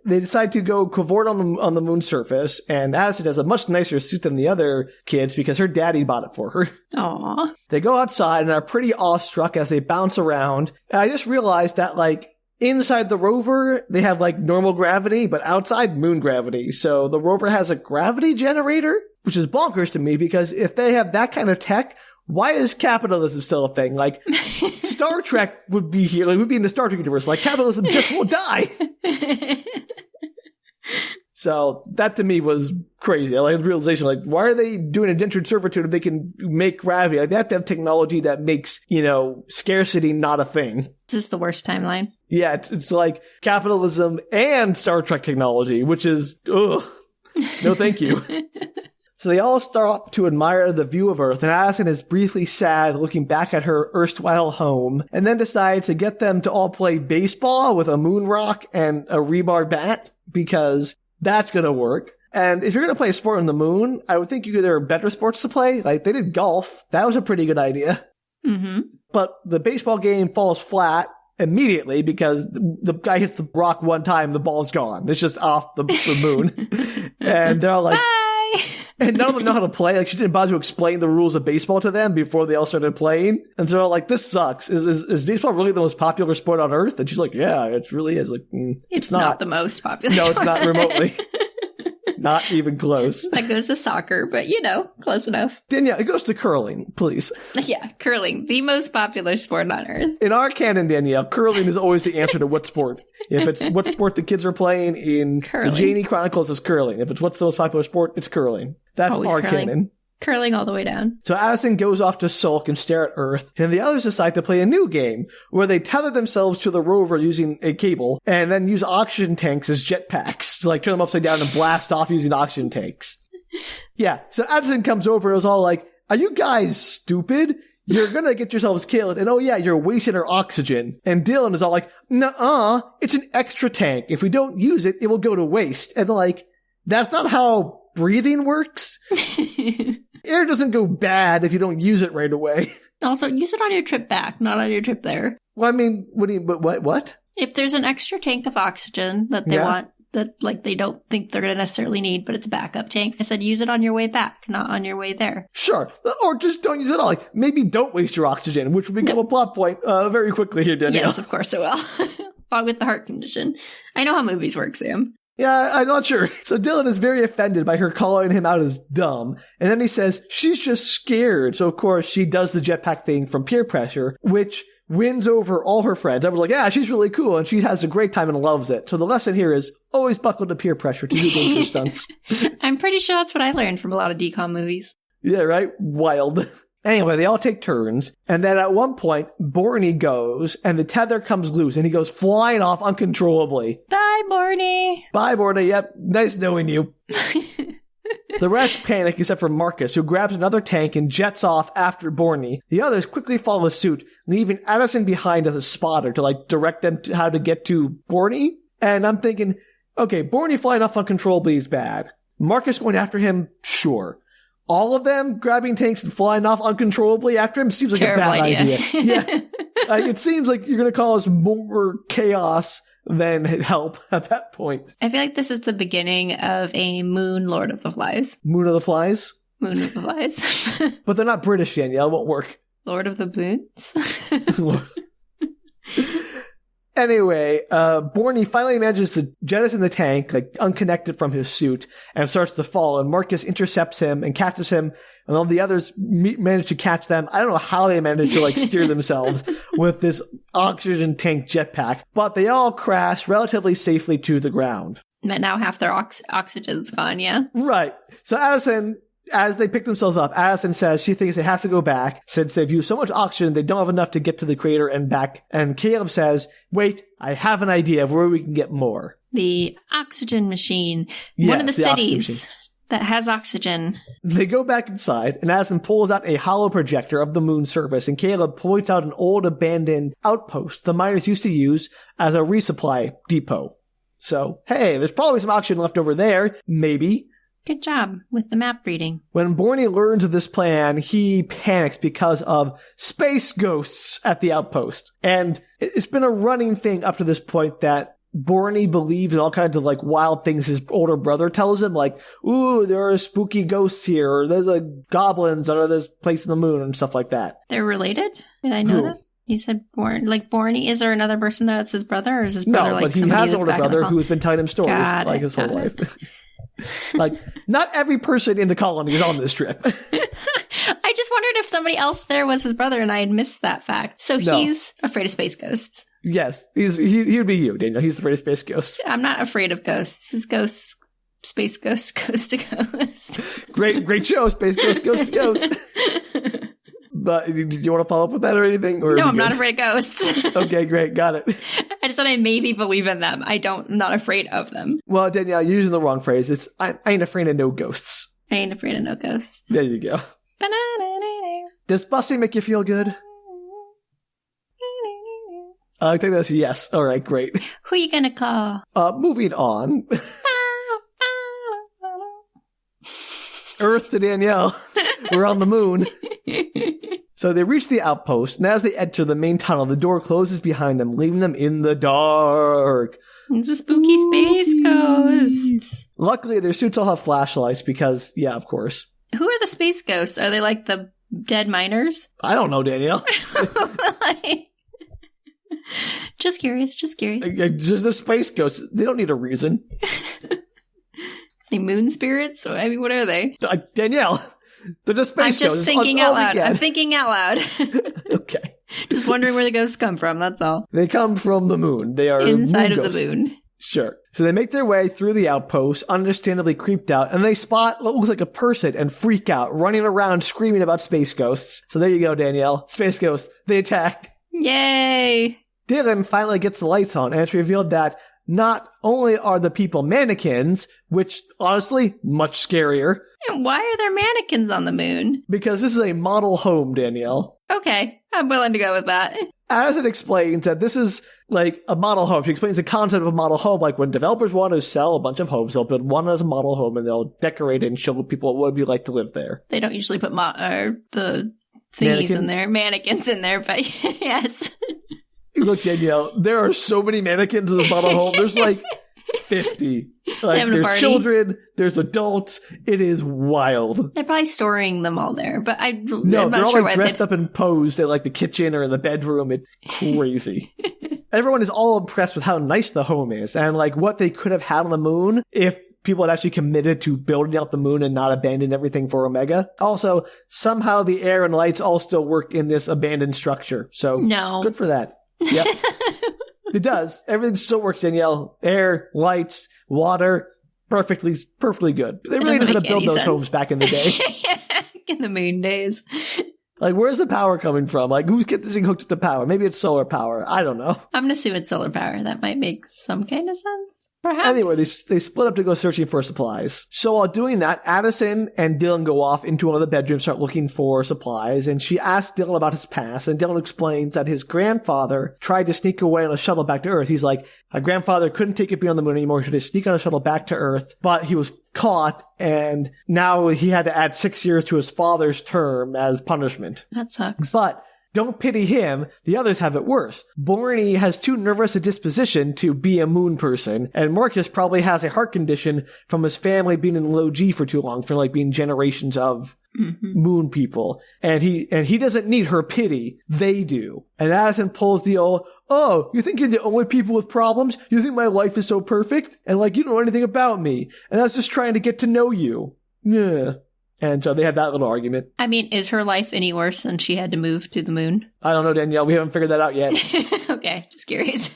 they decide to go cavort on the moon surface, and Addison has a much nicer suit than the other kids because her daddy bought it for her. Aww. They go outside and are pretty awestruck as they bounce around. And I just realized that, like, inside the rover, they have, like, normal gravity, but outside, moon gravity. So the rover has a gravity generator, which is bonkers to me because if they have that kind of tech, why is capitalism still a thing? Like, Star Trek would be here. Like, we'd be in the Star Trek universe. Like, capitalism just won't die. So that to me was crazy. I like the realization, like, why are they doing indentured servitude if they can make gravity? Like, they have to have technology that makes, scarcity not a thing. This is the worst timeline. Yeah, it's like capitalism and Star Trek technology, which is, ugh. No, thank you. So they all stop to admire the view of Earth, and Addison is briefly sad looking back at her erstwhile home, and then decides to get them to all play baseball with a moon rock and a rebar bat, because that's going to work. And if you're going to play a sport on the moon, I would think there are better sports to play. Like, they did golf. That was a pretty good idea. Mm-hmm. But the baseball game falls flat immediately because the guy hits the rock one time, the ball's gone. It's just off the moon. And they're all like... Bye! And none of them know how to play. Like, she didn't bother to explain the rules of baseball to them before they all started playing. And so they're all like, this sucks. Is baseball really the most popular sport on Earth? And she's like, yeah, it really is. Like, it's not the most popular No, sport. it's not remotely. Not even close. That goes to soccer, but close enough. Danielle, it goes to curling, please. Yeah, curling, the most popular sport on Earth. In our canon, Danielle, curling is always the answer to what sport. If it's what sport the kids are playing in curling. The Janie Chronicles, it's curling. If it's what's the most popular sport, it's curling. That's always our curling. canon. Curling all the way down. So Addison goes off to sulk and stare at Earth, and the others decide to play a new game where they tether themselves to the rover using a cable and then use oxygen tanks as jetpacks to, like, turn them upside down and blast off using oxygen tanks. Yeah, so Addison comes over and is all like, are you guys stupid? You're gonna get yourselves killed, and oh yeah, you're wasting our oxygen. And Dylan is all like, nuh-uh, it's an extra tank. If we don't use it, it will go to waste. And like, that's not how breathing works. Air doesn't go bad if you don't use it right away. Also, use it on your trip back, not on your trip there. Well, I mean, what? If there's an extra tank of oxygen that they want, that like they don't think they're going to necessarily need, but it's a backup tank, I said use it on your way back, not on your way there. Sure. Or just don't use it at all. Like, maybe don't waste your oxygen, which will become a plot point very quickly here, Danielle. Yes, of course it will. Along with the heart condition. I know how movies work, Sam. Yeah, I'm not sure. So Dylan is very offended by her calling him out as dumb. And then he says, she's just scared. So, of course, she does the jetpack thing from peer pressure, which wins over all her friends. Everyone's like, yeah, she's really cool. And she has a great time and loves it. So the lesson here is always buckle to peer pressure to do dangerous stunts. I'm pretty sure that's what I learned from a lot of decom movies. Yeah, right? Wild. Anyway, they all take turns, and then at one point, Borney goes, and the tether comes loose, and he goes flying off uncontrollably. Bye, Borney. Bye, Borney. Yep, nice knowing you. The rest panic except for Marcus, who grabs another tank and jets off after Borney. The others quickly follow suit, leaving Addison behind as a spotter to, like, direct them to how to get to Borney. And I'm thinking, okay, Borney flying off uncontrollably is bad. Marcus going after him, sure. All of them grabbing tanks and flying off uncontrollably after him seems like terrible a bad idea. Yeah. Like, it seems like you're going to cause more chaos than help at that point. I feel like this is the beginning of a Moon Lord of the Flies. Moon of the Flies? Moon of the Flies. But they're not British yet. Yeah, it won't work. Lord of the Boons. Anyway, Borney finally manages to jettison the tank, like, unconnected from his suit, and starts to fall, and Marcus intercepts him and catches him, and all the others manage to catch them. I don't know how they managed to, like, steer themselves with this oxygen tank jetpack, but they all crash relatively safely to the ground. But now half their oxygen's gone, yeah? Right. So Addison, as they pick themselves up, Addison says she thinks they have to go back since they've used so much oxygen they don't have enough to get to the crater and back. And Caleb says, wait, I have an idea of where we can get more. The oxygen machine. Yes, one of the cities that has oxygen. They go back inside, and Addison pulls out a hollow projector of the moon's surface, and Caleb points out an old abandoned outpost the miners used to use as a resupply depot. So, hey, there's probably some oxygen left over there, maybe. Good job with the map reading. When Borney learns of this plan, he panics because of space ghosts at the outpost. And it's been a running thing up to this point that Borney believes in all kinds of like wild things his older brother tells him, like, ooh, there are spooky ghosts here, or there's goblins under this place in the moon and stuff like that. They're related? Did I know that? You said Borney. Is there another person there that's his brother, or is his brother but he has an older brother who has been telling him stories his whole life. Like, not every person in the colony is on this trip. I just wondered if somebody else there was his brother and I had missed that fact. So he's afraid of space ghosts. Yes, he would be you, Daniel. He's afraid of space ghosts. I'm not afraid of ghosts. His ghosts, space ghosts, ghost to ghost. Great show, Space Ghost, Ghost to Ghost. But did you want to follow up with that or anything? Or no, I'm not afraid of ghosts. Okay, great. Got it. I just said I maybe believe in them. I'm not afraid of them. Well, Danielle, you're using the wrong phrase. I ain't afraid of no ghosts. I ain't afraid of no ghosts. There you go. Does busing make you feel good? I think that's a yes. All right, great. Who are you going to call? Moving on. Earth to Danielle. We're on the moon. So they reach the outpost, and as they enter the main tunnel, the door closes behind them, leaving them in the dark. It's a spooky space ghosts. Luckily, their suits all have flashlights because, yeah, of course. Who are the space ghosts? Are they like the dead miners? I don't know, Danielle. Just curious. Just the space ghosts. They don't need a reason. They moon spirits? I mean, what are they? Danielle, they're just space ghosts. I'm just thinking out loud. I'm thinking out loud. Okay. Just wondering where the ghosts come from, that's all. They come from the moon. They are inside moon of ghosts. The moon. Sure. So they make their way through the outpost, understandably creeped out, and they spot what looks like a person and freak out, running around screaming about space ghosts. So there you go, Danielle. Space ghosts. They attack. Yay! Dylan finally gets the lights on, and it's revealed that not only are the people mannequins, which, honestly, much scarier. And why are there mannequins on the moon? Because this is a model home, Danielle. Okay, I'm willing to go with that. Addison explains that this is like a model home. She explains the concept of a model home. Like when developers want to sell a bunch of homes, they'll build one as a model home and they'll decorate it and show people what it would be like to live there. They don't usually put the thingies mannequins in there, mannequins in there, but yes. Look, Danielle, there are so many mannequins in this model home. There's like 50. Like there's children, there's adults. It is wild. They're probably storing them all there, but I'm they're not all sure like dressed up and posed in like the kitchen or in the bedroom. It's crazy. Everyone is all impressed with how nice the home is and like what they could have had on the moon if people had actually committed to building out the moon and not abandon everything for Omega. Also, somehow the air and lights all still work in this abandoned structure. So good for that. Yep. It does. Everything still works, Danielle. Air, lights, water, perfectly good. They really knew how to build those homes back in the day. In the moon days. Like, where's the power coming from? Like, who's getting this thing hooked up to power? Maybe it's solar power. I don't know. I'm going to assume it's solar power. That might make some kind of sense. Perhaps. Anyway, they split up to go searching for supplies. So while doing that, Addison and Dylan go off into one of the bedrooms, start looking for supplies, and she asks Dylan about his past, and Dylan explains that his grandfather tried to sneak away on a shuttle back to Earth. He's like, my grandfather couldn't take it beyond the moon anymore, he had to sneak on a shuttle back to Earth, but he was caught, and now he had to add 6 years to his father's term as punishment. That sucks. But don't pity him. The others have it worse. Borney has too nervous a disposition to be a moon person, and Marcus probably has a heart condition from his family being in low G for too long, for like being generations of moon people. And he doesn't need her pity. They do. And Addison pulls the old, oh, you think you're the only people with problems? You think my life is so perfect? And like, you don't know anything about me. And I was just trying to get to know you. Yeah. And so they had that little argument. I mean, is her life any worse than she had to move to the moon? I don't know, Danielle. We haven't figured that out yet. Okay, just curious.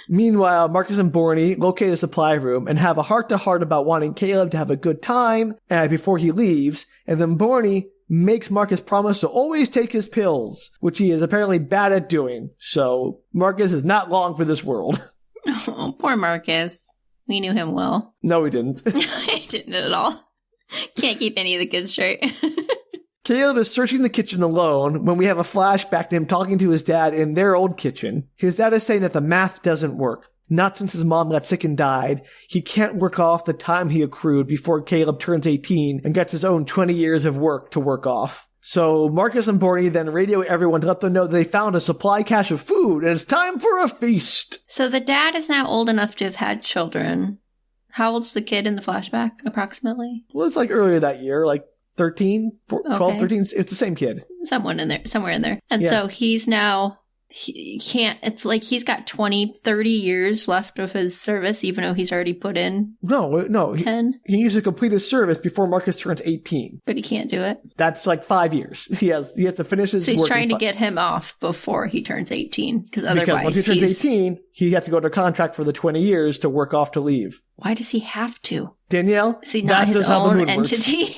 Meanwhile, Marcus and Borney locate a supply room and have a heart-to-heart about wanting Caleb to have a good time before he leaves. And then Borney makes Marcus promise to always take his pills, which he is apparently bad at doing. So Marcus is not long for this world. Oh, poor Marcus. We knew him well. No, we didn't. I didn't at all. Can't keep any of the kids straight. Caleb is searching the kitchen alone when we have a flashback to him talking to his dad in their old kitchen. His dad is saying that the math doesn't work. Not since his mom got sick and died. He can't work off the time he accrued before Caleb turns 18 and gets his own 20 years of work to work off. So Marcus and Borney then radio everyone to let them know they found a supply cache of food and it's time for a feast. So the dad is now old enough to have had children. How old's the kid in the flashback, approximately? Well, it's like earlier that year, like 13, 12, 13. It's the same kid. Somewhere in there. And so he's now... He can't, it's like he's got 20, 30 years left of his service, even though he's already put in No. 10. He needs to complete his service before Marcus turns 18. But he can't do it. That's like 5 years. He has to finish his So he's work trying to get him off before he turns 18. Because once he turns 18, he has to go to contract for the 20 years to work off to leave. Why does he have to? Danielle, is he not his own entity?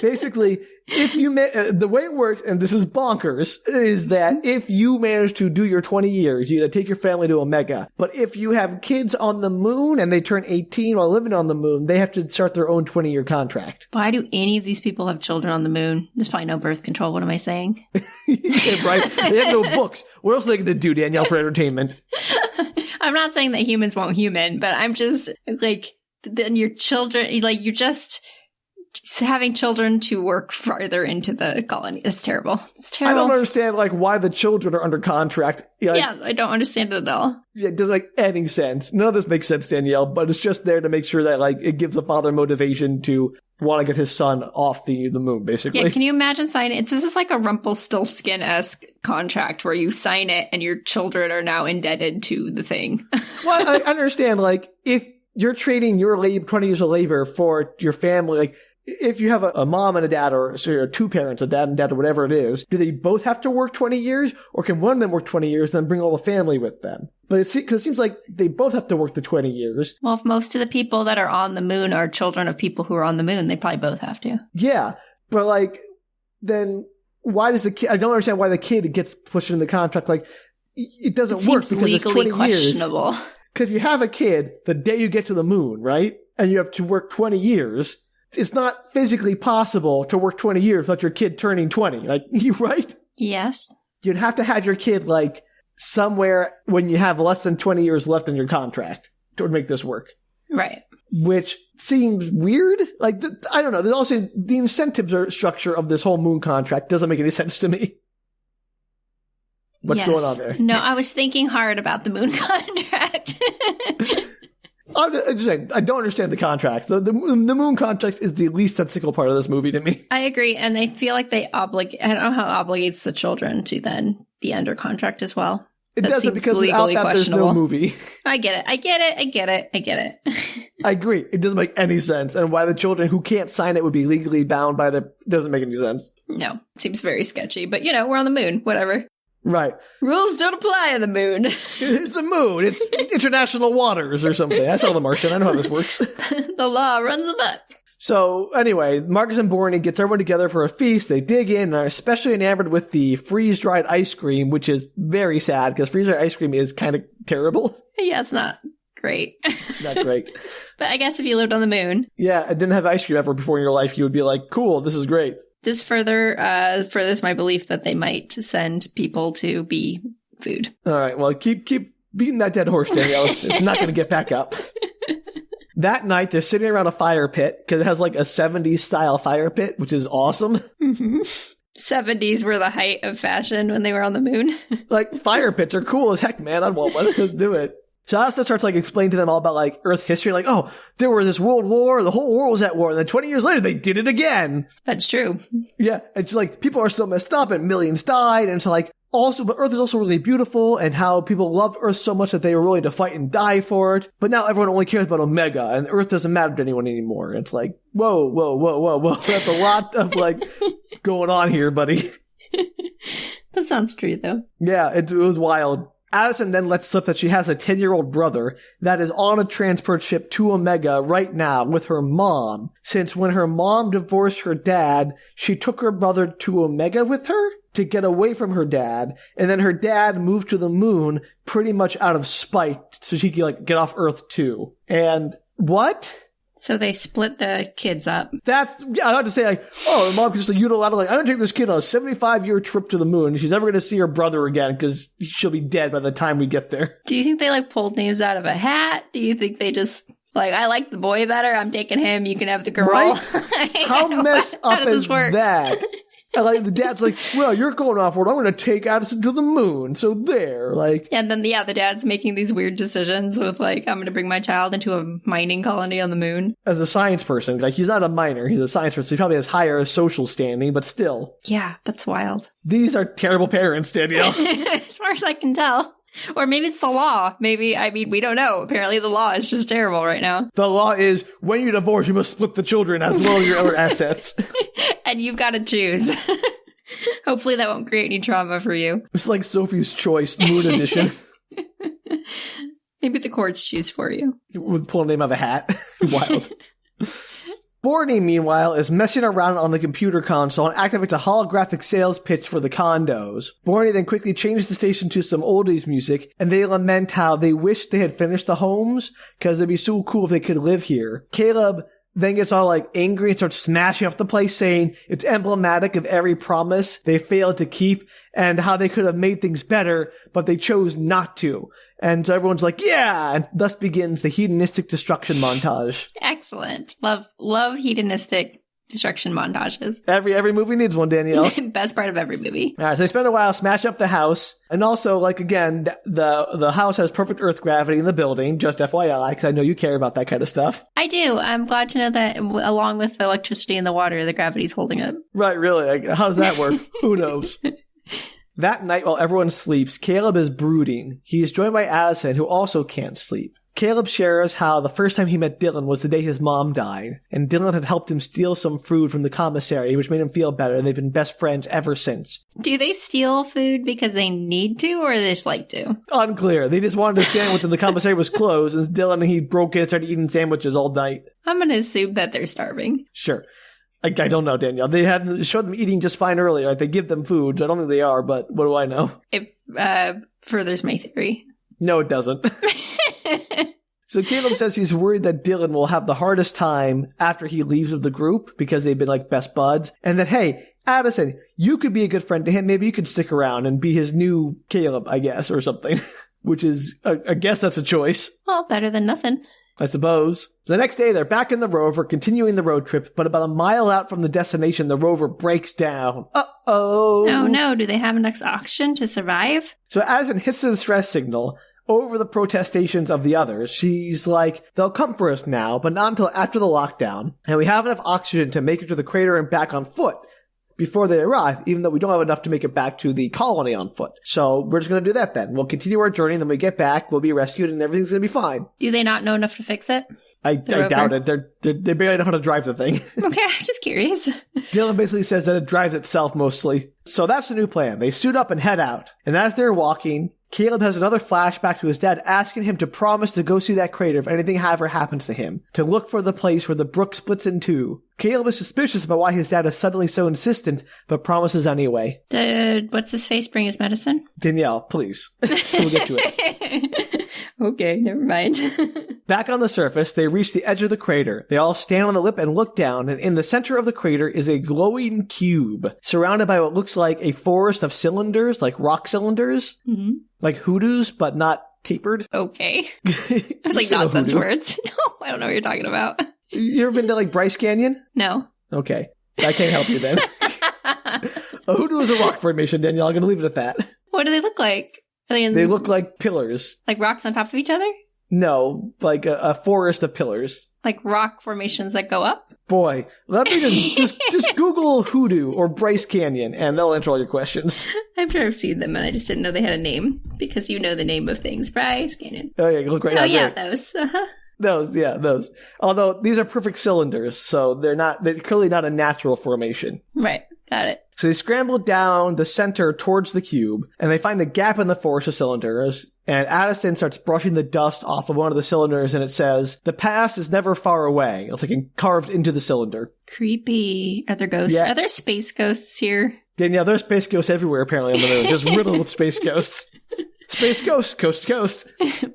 Basically, if you the way it works, and this is bonkers, is that if you manage to do your 20 years, you got to take your family to Omega. But if you have kids on the moon and they turn 18 while living on the moon, they have to start their own 20-year contract. Why do any of these people have children on the moon? There's probably no birth control. What am I saying? Yeah, right? They have no books. What else are they going to do, Danielle, for entertainment? I'm not saying that humans won't human, but I'm just like, then your children, like you're just having children to work farther into the colony. It's terrible. It's terrible. I don't understand why the children are under contract. Yeah, I don't understand it at all. It doesn't make any sense. None of this makes sense, Danielle, but it's just there to make sure that it gives the father motivation to want to get his son off the moon, basically. Yeah, can you imagine signing it? This is like a Rumpelstiltskin-esque contract where you sign it and your children are now indebted to the thing. Well, I understand, if you're trading your 20 years of labor for your family, if you have a mom and a dad, or two parents, a dad and dad, or whatever it is, do they both have to work 20 years? Or can one of them work 20 years and then bring all the family with them? But because it seems like they both have to work the 20 years. Well, if most of the people that are on the moon are children of people who are on the moon, they probably both have to. Yeah, but then why does the kid... I don't understand why the kid gets pushed into the contract. It doesn't work because it's 20 questionable. Years. Because if you have a kid the day you get to the moon, right? And you have to work 20 years... It's not physically possible to work 20 years without your kid turning 20. Right? Yes. You'd have to have your kid, somewhere when you have less than 20 years left in your contract to make this work. Right. Which seems weird. I don't know. There's also the incentives structure of this whole moon contract doesn't make any sense to me. What's going on there? No, I was thinking hard about the moon contract. I'm just saying, I don't understand the contracts. The moon contract is the least sensical part of this movie to me. I agree, and they feel like they obligate. I don't know how it obligates the children to then be under contract as well. It doesn't, because without that, there's no movie. I get it. I agree. It doesn't make any sense, and why the children who can't sign it would be legally bound by doesn't make any sense. No, it seems very sketchy, but we're on the moon. Whatever. Right. Rules don't apply on the moon. It's a moon. It's international waters or something. I saw The Martian. I know how this works. The law runs amok. So anyway, Marcus and Borney gets everyone together for a feast. They dig in and are especially enamored with the freeze-dried ice cream, which is very sad because freeze-dried ice cream is kind of terrible. Yeah, it's not great. Not great. But I guess if you lived on the moon. Yeah, and didn't have ice cream ever before in your life, you would be like, cool, this is great. This furthers my belief that they might send people to be food. All right, well, keep beating that dead horse, Danielle. It's not going to get back up. That night, they're sitting around a fire pit because it has a 70s style fire pit, which is awesome. Mm-hmm. 70s were the height of fashion when they were on the moon. Fire pits are cool as heck, man. I'd want one. Let's do it. So Addison starts explaining to them all about Earth history, oh, there was this world war, the whole world was at war, and then 20 years later they did it again. That's true. Yeah, it's people are so messed up and millions died, and it's but Earth is also really beautiful, and how people love Earth so much that they were willing to fight and die for it. But now everyone only cares about Omega, and Earth doesn't matter to anyone anymore. It's whoa. That's a lot of going on here, buddy. That sounds true, though. Yeah, it was wild. Addison then lets slip that she has a 10-year-old brother that is on a transport ship to Omega right now with her mom, since when her mom divorced her dad, she took her brother to Omega with her to get away from her dad, and then her dad moved to the moon pretty much out of spite so she could get off Earth too. And what? So they split the kids up. I have to say, the mom just unilaterally, I'm going to take this kid on a 75-year trip to the moon. She's never going to see her brother again because she'll be dead by the time we get there. Do you think they pulled names out of a hat? Do you think they just I like the boy better, I'm taking him, you can have the girl? Right? How messed up is that? And like the dad's like, well, you're going off-world. I'm going to take Addison to the moon. So there, like. And then, the dad's making these weird decisions with like, I'm going to bring my child into a mining colony on the moon. As a science person, like he's not a miner. He's a science person. He probably has higher social standing, but still. Yeah, that's wild. These are terrible parents, Danielle. As far as I can tell. Or maybe it's the law. Maybe, I mean, we don't know. Apparently the law is just terrible right now. The law is, when you divorce, you must split the children as well as your other assets. And you've got to choose. Hopefully that won't create any trauma for you. It's like Sophie's Choice, Moon Edition. Maybe the courts choose for you. With pull a name out of a hat. Wild. Borney, meanwhile, is messing around on the computer console and activates a holographic sales pitch for the condos. Borney then quickly changes the station to some oldies music, and they lament how they wish they had finished the homes, because it'd be so cool if they could live here. Caleb then gets all like angry and starts smashing up the place, saying it's emblematic of every promise they failed to keep and how they could have made things better, but they chose not to. And so everyone's like, yeah! And thus begins the hedonistic destruction montage. Excellent. Love hedonistic destruction montages. Every movie needs one, Danielle. Best part of every movie. All right, so they spend a while, smash up the house. And also, like, again, the house has perfect earth gravity in the building, just FYI, because I know you care about that kind of stuff. I do. I'm glad to know that along with the electricity and the water, the gravity's holding up. Right, really. Like, how does that work? Who knows? That night, while everyone sleeps, Caleb is brooding. He is joined by Addison, who also can't sleep. Caleb shares how the first time he met Dylan was the day his mom died, and Dylan had helped him steal some food from the commissary, which made him feel better, and they've been best friends ever since. Do they steal food because they need to, or they just like to? Unclear. They just wanted a sandwich, and the commissary was closed, and Dylan and he broke in and started eating sandwiches all night. I'm going to assume that they're starving. Sure. I don't know, Danielle. They had showed them eating just fine earlier. Like, they give them food, so I don't think they are, but what do I know? It furthers my theory. No, it doesn't. So Caleb says he's worried that Dylan will have the hardest time after he leaves with the group because they've been like best buds. And that, hey, Addison, you could be a good friend to him. Maybe you could stick around and be his new Caleb, I guess, or something. Which is, I guess that's a choice. Well, better than nothing. I suppose. The next day, they're back in the rover, continuing the road trip, but about a mile out from the destination, the rover breaks down. Uh-oh. Oh, no. Do they have enough oxygen to survive? So Addison hits the distress signal over the protestations of the others. She's like, they'll come for us now, but not until after the lockdown. And we have enough oxygen to make it to the crater and back on foot before they arrive, even though we don't have enough to make it back to the colony on foot. So we're just going to do that then. We'll continue our journey, and then when we get back, we'll be rescued, and everything's going to be fine. Do they not know enough to fix it? I doubt it. They barely know how to drive the thing. Okay, I'm just curious. Dylan basically says that it drives itself mostly. So that's the new plan. They suit up and head out. And as they're walking, Caleb has another flashback to his dad asking him to promise to go see that crater if anything ever happens to him, to look for the place where the brook splits in two. Caleb is suspicious about why his dad is suddenly so insistent, but promises anyway. Did what's-his-face bring his medicine? Danielle, please. We'll get to it. Okay, never mind. Back on the surface, they reach the edge of the crater. They all stand on the lip and look down, and in the center of the crater is a glowing cube, surrounded by what looks like a forest of cylinders, like rock cylinders. Mm-hmm. Like hoodoos, but not tapered. Okay. I was like, nonsense words. No, I don't know what you're talking about. You ever been to like Bryce Canyon? No. Okay. I can't help you then. A hoodoo is a rock formation, Danielle. I'm going to leave it at that. What do they look like? They look like pillars. Like rocks on top of each other? No, like a forest of pillars. Like rock formations that go up? Boy, let me just Google hoodoo or Bryce Canyon, and they'll answer all your questions. I'm sure I've seen them, and I just didn't know they had a name, because you know the name of things. Bryce Canyon. Oh, yeah, look right now. Oh, yeah, great. those. Uh-huh. Those. Although these are perfect cylinders, so they're clearly not a natural formation. Right, got it. So they scramble down the center towards the cube, and they find a gap in the forest of cylinders, and Addison starts brushing the dust off of one of the cylinders, and it says, "The past is never far away." It's like carved into the cylinder. Creepy. Are there ghosts? Yeah. Are there space ghosts here? Danielle, there's space ghosts everywhere apparently on the moon, just riddled with space ghosts. Space ghosts, coast to coast.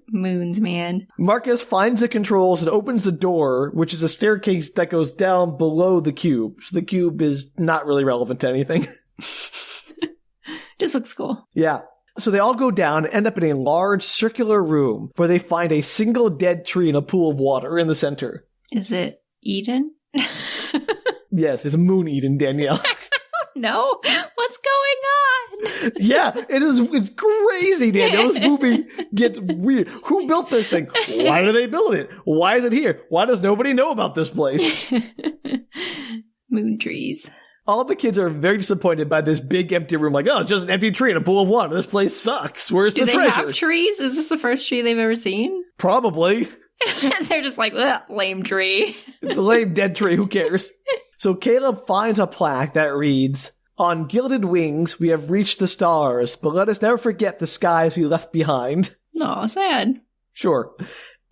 Moons, man. Marcus finds the controls and opens the door, which is a staircase that goes down below the cube. So the cube is not really relevant to anything. Just looks cool. Yeah. So they all go down and end up in a large circular room where they find a single dead tree in a pool of water in the center. Is it Eden? Yes, it's Moon Eden, Danielle. No? What's going on? Yeah, it's crazy, Daniel. This movie gets weird. Who built this thing? Why do they build it? Why is it here? Why does nobody know about this place? Moon trees. All the kids are very disappointed by this big empty room. Like, oh, it's just an empty tree and a pool of water. This place sucks. Where's the treasure? Do they have trees? Is this the first tree they've ever seen? Probably. They're just like, lame tree. The lame dead tree. Who cares? So Caleb finds a plaque that reads, "On gilded wings, we have reached the stars, but let us never forget the skies we left behind." No, sad. Sure.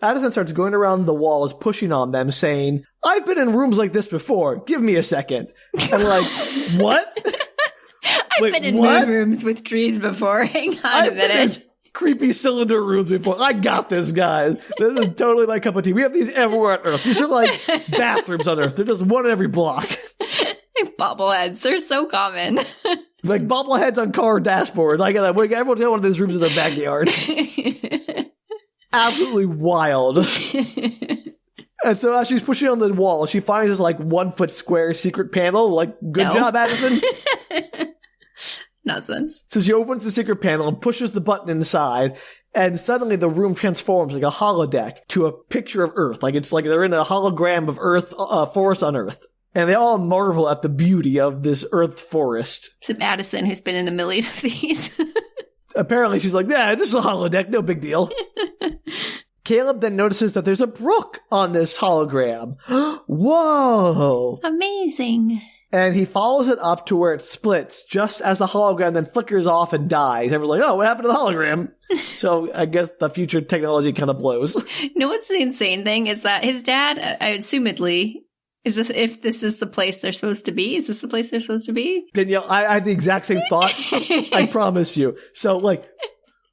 Addison starts going around the walls, pushing on them, saying, "I've been in rooms like this before. Give me a second." And like, what? I've been in moon rooms with trees before. Hang on a minute. Creepy cylinder rooms before. I got this, guys. This is totally my cup of tea. We have these everywhere on Earth. These are like bathrooms on Earth. They're just one in every block. Bobbleheads. They're so common. Like bobbleheads on car dashboard. Everyone's got one of those rooms in their backyard. Absolutely wild. And so as she's pushing on the wall, she finds this like 1 foot square secret panel. Like, good job, Addison. Nonsense. So she opens the secret panel and pushes the button inside, and suddenly the room transforms like a holodeck to a picture of Earth. Like it's like they're in a hologram of Earth, forest on Earth. And they all marvel at the beauty of this Earth forest. Except Addison, who's been in a million of these. Apparently she's like, yeah, this is a holodeck, no big deal. Caleb then notices that there's a brook on this hologram. Whoa! Amazing. And he follows it up to where it splits, just as the hologram then flickers off and dies. Everyone's like, oh, what happened to the hologram? So I guess the future technology kind of blows. You know what's the insane thing is that his dad, assumedly, if this is the place they're supposed to be? Is this the place they're supposed to be? Danielle, I had the exact same thought. I promise you. So, like,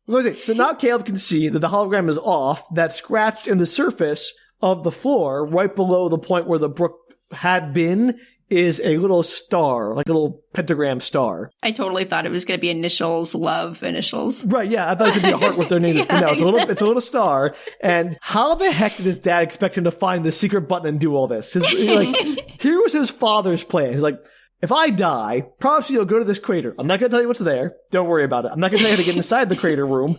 so now Caleb can see that the hologram is off, that scratched in the surface of the floor, right below the point where the brook had been, is a little star, like a little pentagram star. I totally thought it was going to be initials, love initials. Right, yeah, I thought it could be a heart with their name. Yeah, no, it's a little star. And how the heck did his dad expect him to find the secret button and do all this? Here was his father's plan. He's like, if I die, promise you'll go to this crater. I'm not going to tell you what's there. Don't worry about it. I'm not going to tell you how to get inside the crater room.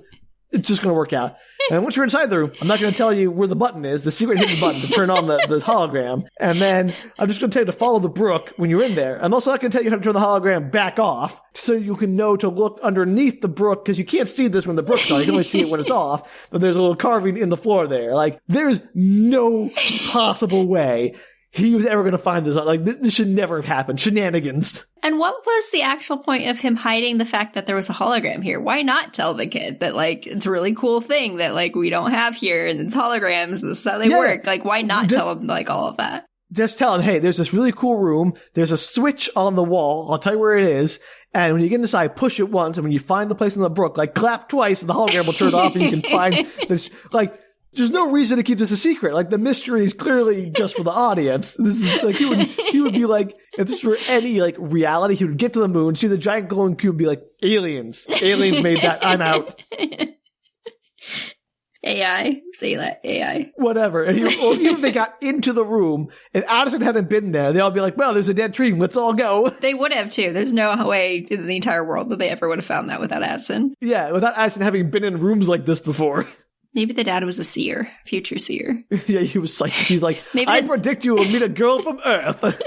It's just going to work out. And once you're inside the room, I'm not going to tell you where the button is, the secret hidden button to turn on the hologram. And then I'm just going to tell you to follow the brook when you're in there. I'm also not going to tell you how to turn the hologram back off so you can know to look underneath the brook, because you can't see this when the brook's on. You can only see it when it's off. But there's a little carving in the floor there. Like, there's no possible way he was ever going to find this. Like, this should never have happened. Shenanigans. And what was the actual point of him hiding the fact that there was a hologram here? Why not tell the kid that, like, it's a really cool thing that, like, we don't have here, and it's holograms, and this is how they work? Like, why not tell him, like, all of that? Just tell him, hey, there's this really cool room. There's a switch on the wall. I'll tell you where it is. And when you get inside, push it once. And when you find the place in the brook, like, clap twice, and the hologram will turn off, and you can find this, like... There's no reason to keep this a secret. Like, the mystery is clearly just for the audience. This is like, he would be like, if this were any, like, reality, he would get to the moon, see the giant glowing cube, and be like, aliens. Aliens made that. I'm out. AI. Say that. AI. Whatever. And even if they got into the room, if Addison hadn't been there, they'd all be like, well, there's a dead tree. Let's all go. They would have, too. There's no way in the entire world that they ever would have found that without Addison. Yeah, without Addison having been in rooms like this before. Maybe the dad was a seer, future seer. Yeah, he was psychic. He's like, I predict you will meet a girl from Earth.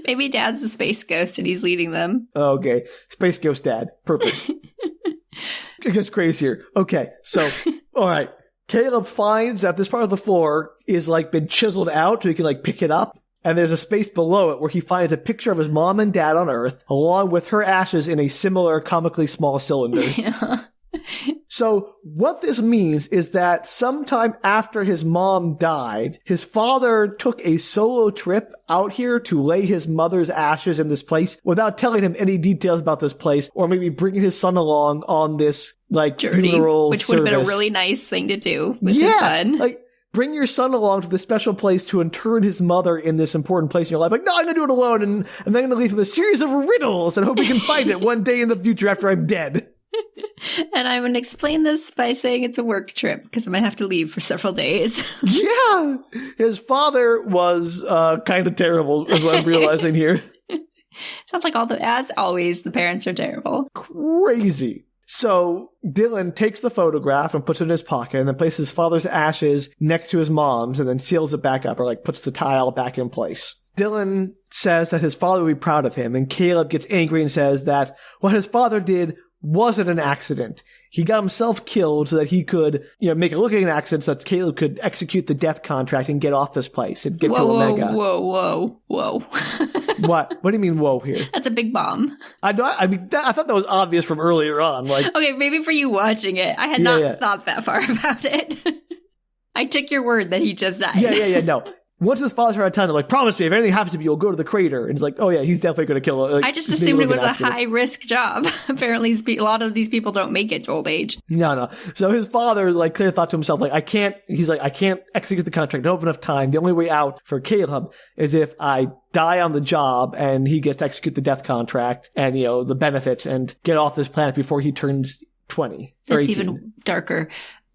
Maybe dad's a space ghost and he's leading them. Okay, space ghost dad. Perfect. It gets crazier. Okay, so, all right. Caleb finds that this part of the floor is like been chiseled out so he can like pick it up. And there's a space below it where he finds a picture of his mom and dad on Earth, along with her ashes in a similar comically small cylinder. Yeah. So what this means is that sometime after his mom died, his father took a solo trip out here to lay his mother's ashes in this place without telling him any details about this place, or maybe bringing his son along on this like journey, funeral which service. Would have been a really nice thing to do with his son. Like, bring your son along to the special place to interred his mother in this important place in your life. Like, no, I'm going to do it alone, and then I'm going to leave him a series of riddles and hope he can find it one day in the future after I'm dead. And I'm going to explain this by saying it's a work trip because I'm going to have to leave for several days. Yeah. His father was kind of terrible, is what I'm realizing here. Sounds like as always, the parents are terrible. Crazy. So Dylan takes the photograph and puts it in his pocket and then places his father's ashes next to his mom's and then seals it back up or like puts the tile back in place. Dylan says that his father will be proud of him, and Caleb gets angry and says that what his father did wasn't an accident. He got himself killed so that he could, make it look like an accident so that Caleb could execute the death contract and get off this place and get to Omega. Whoa. What? What do you mean, whoa, here? That's a big bomb. I thought that was obvious from earlier on. Like, okay, maybe for you watching it. I had not thought that far about it. I took your word that he just died. Yeah, no. Once his father had time, they're like, promise me, if anything happens to me, you'll go to the crater. And he's like, oh yeah, he's definitely going to kill her. Like, I just assumed it was a high-risk job. Apparently, a lot of these people don't make it to old age. No. So his father, like, clearly thought to himself, like, I can't execute the contract. I don't have enough time. The only way out for Caleb is if I die on the job and he gets to execute the death contract and, the benefits and get off this planet before he turns 20 or 18. That's even darker.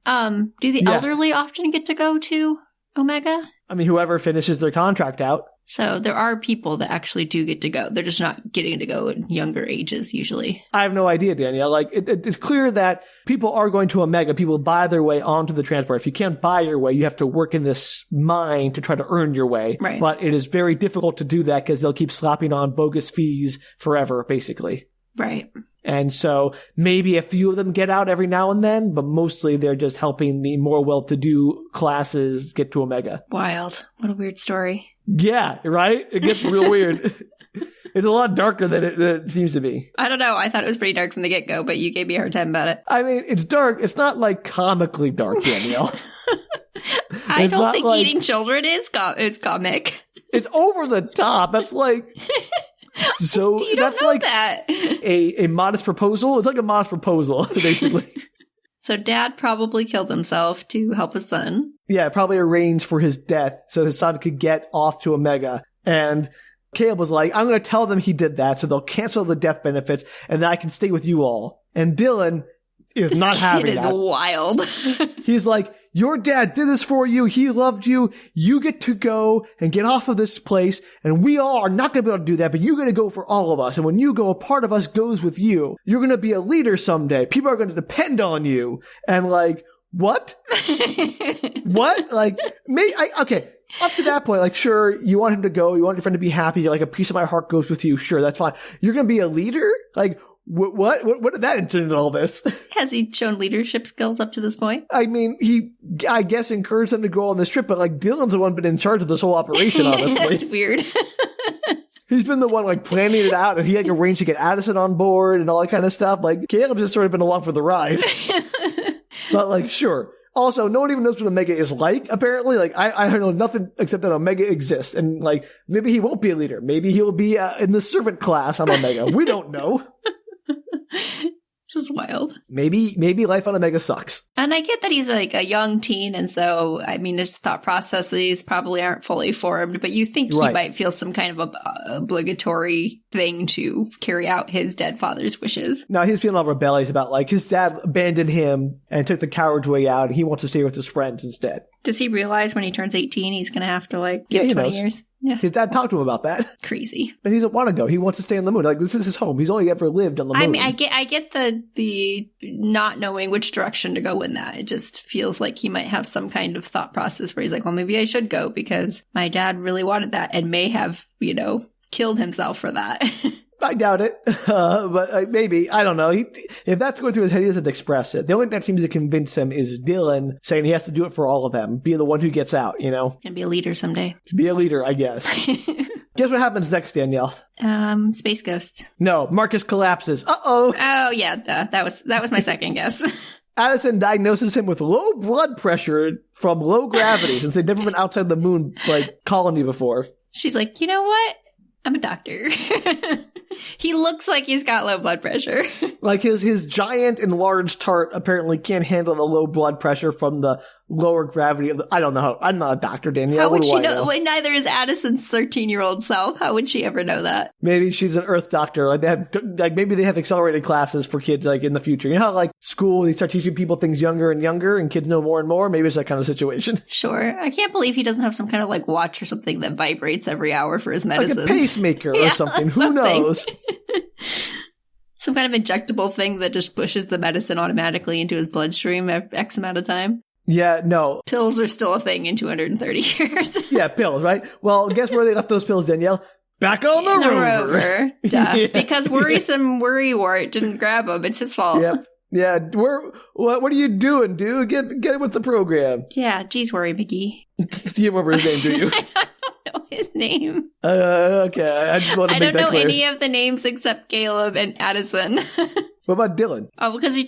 Do the elderly often get to go to Omega? I mean, whoever finishes their contract out. So there are people that actually do get to go. They're just not getting to go in younger ages, usually. I have no idea, Danielle. Like, it's clear that people are going to Omega. People buy their way onto the transport. If you can't buy your way, you have to work in this mine to try to earn your way. Right. But it is very difficult to do that because they'll keep slapping on bogus fees forever, basically. Right. And so maybe a few of them get out every now and then, but mostly they're just helping the more well-to-do classes get to Omega. Wild. What a weird story. Yeah, right? It gets real weird. It's a lot darker than it seems to be. I don't know. I thought it was pretty dark from the get-go, but you gave me a hard time about it. I mean, it's dark. It's not like comically dark, Danielle. I don't think like, eating children is comic. It's over the top. That's like... So you that's don't know like that. a modest proposal. It's like a modest proposal, basically. So dad probably killed himself to help his son. Yeah, probably arranged for his death so his son could get off to Omega. And Caleb was like, I'm going to tell them he did that so they'll cancel the death benefits and then I can stay with you all. And Dylan is not having that. This kid is wild. He's like, your dad did this for you. He loved you. You get to go and get off of this place. And we all are not going to be able to do that, but you're going to go for all of us. And when you go, a part of us goes with you. You're going to be a leader someday. People are going to depend on you. And like, what? What? Like, okay. Up to that point, like, sure, you want him to go. You want your friend to be happy. You're like, a piece of my heart goes with you. Sure, that's fine. You're going to be a leader? Like, What did that enter into all this? Has he shown leadership skills up to this point? I mean, I guess, encouraged them to go on this trip, but like Dylan's the one been in charge of this whole operation, honestly. That's weird. He's been the one like planning it out, and he like arranged to get Addison on board and all that kind of stuff. Like Caleb's just sort of been along for the ride. But like, sure. Also, no one even knows what Omega is like, apparently. Like, I don't know nothing except that Omega exists. And like, maybe he won't be a leader. Maybe he'll be in the servant class on Omega. We don't know. This is wild. Maybe life on Omega sucks. And I get that he's like a young teen, and so, I mean, his thought processes probably aren't fully formed, but you think he might feel some kind of obligatory thing to carry out his dead father's wishes. No, he's feeling all rebellious about, like, his dad abandoned him and took the coward's way out, and he wants to stay with his friends instead. Does he realize when he turns 18 he's going to have to, like, give 20 years? Yeah. His dad talked to him about that. Crazy. But he doesn't want to go. He wants to stay on the moon. Like, this is his home. He's only ever lived on the moon. I mean, I get the not knowing which direction to go in that. It just feels like he might have some kind of thought process where he's like, well, maybe I should go because my dad really wanted that and may have, killed himself for that. I doubt it, but maybe. I don't know. If that's going through his head, he doesn't express it. The only thing that seems to convince him is Dylan saying he has to do it for all of them, be the one who gets out, And be a leader someday. To be a leader, I guess. Guess what happens next, Danielle? Space ghosts. No, Marcus collapses. Uh-oh. Oh, yeah, duh. That was my second guess. Addison diagnoses him with low blood pressure from low gravity since they'd never been outside the moon, colony before. She's like, you know what? I'm a doctor. He looks like he's got low blood pressure. Like his giant enlarged tart apparently can't handle the low blood pressure from the lower gravity. I don't know. I'm not a doctor, Danielle. How would what do she I know? Well, neither is Addison's 13-year-old self. How would she ever know that? Maybe she's an Earth doctor. Maybe they have accelerated classes for kids like in the future. You know how like school, they start teaching people things younger and younger and kids know more and more? Maybe it's that kind of situation. Sure. I can't believe he doesn't have some kind of like watch or something that vibrates every hour for his medicine. Like a pacemaker or something. Who knows? Some kind of injectable thing that just pushes the medicine automatically into his bloodstream after X amount of time. Yeah, no. Pills are still a thing in 230 years. Yeah, pills, right? Well, guess where they left those pills, Danielle? Back on the rover. Duh. Yeah. Because worrisome worrywart didn't grab him. It's his fault. Yep. Yeah, what are you doing, dude? Get with the program. Yeah, geez, Worry McGee. Do you remember his name, do you? I don't know his name. Okay, I just want to make that clear. I don't know any of the names except Caleb and Addison. What about Dylan? Oh, because you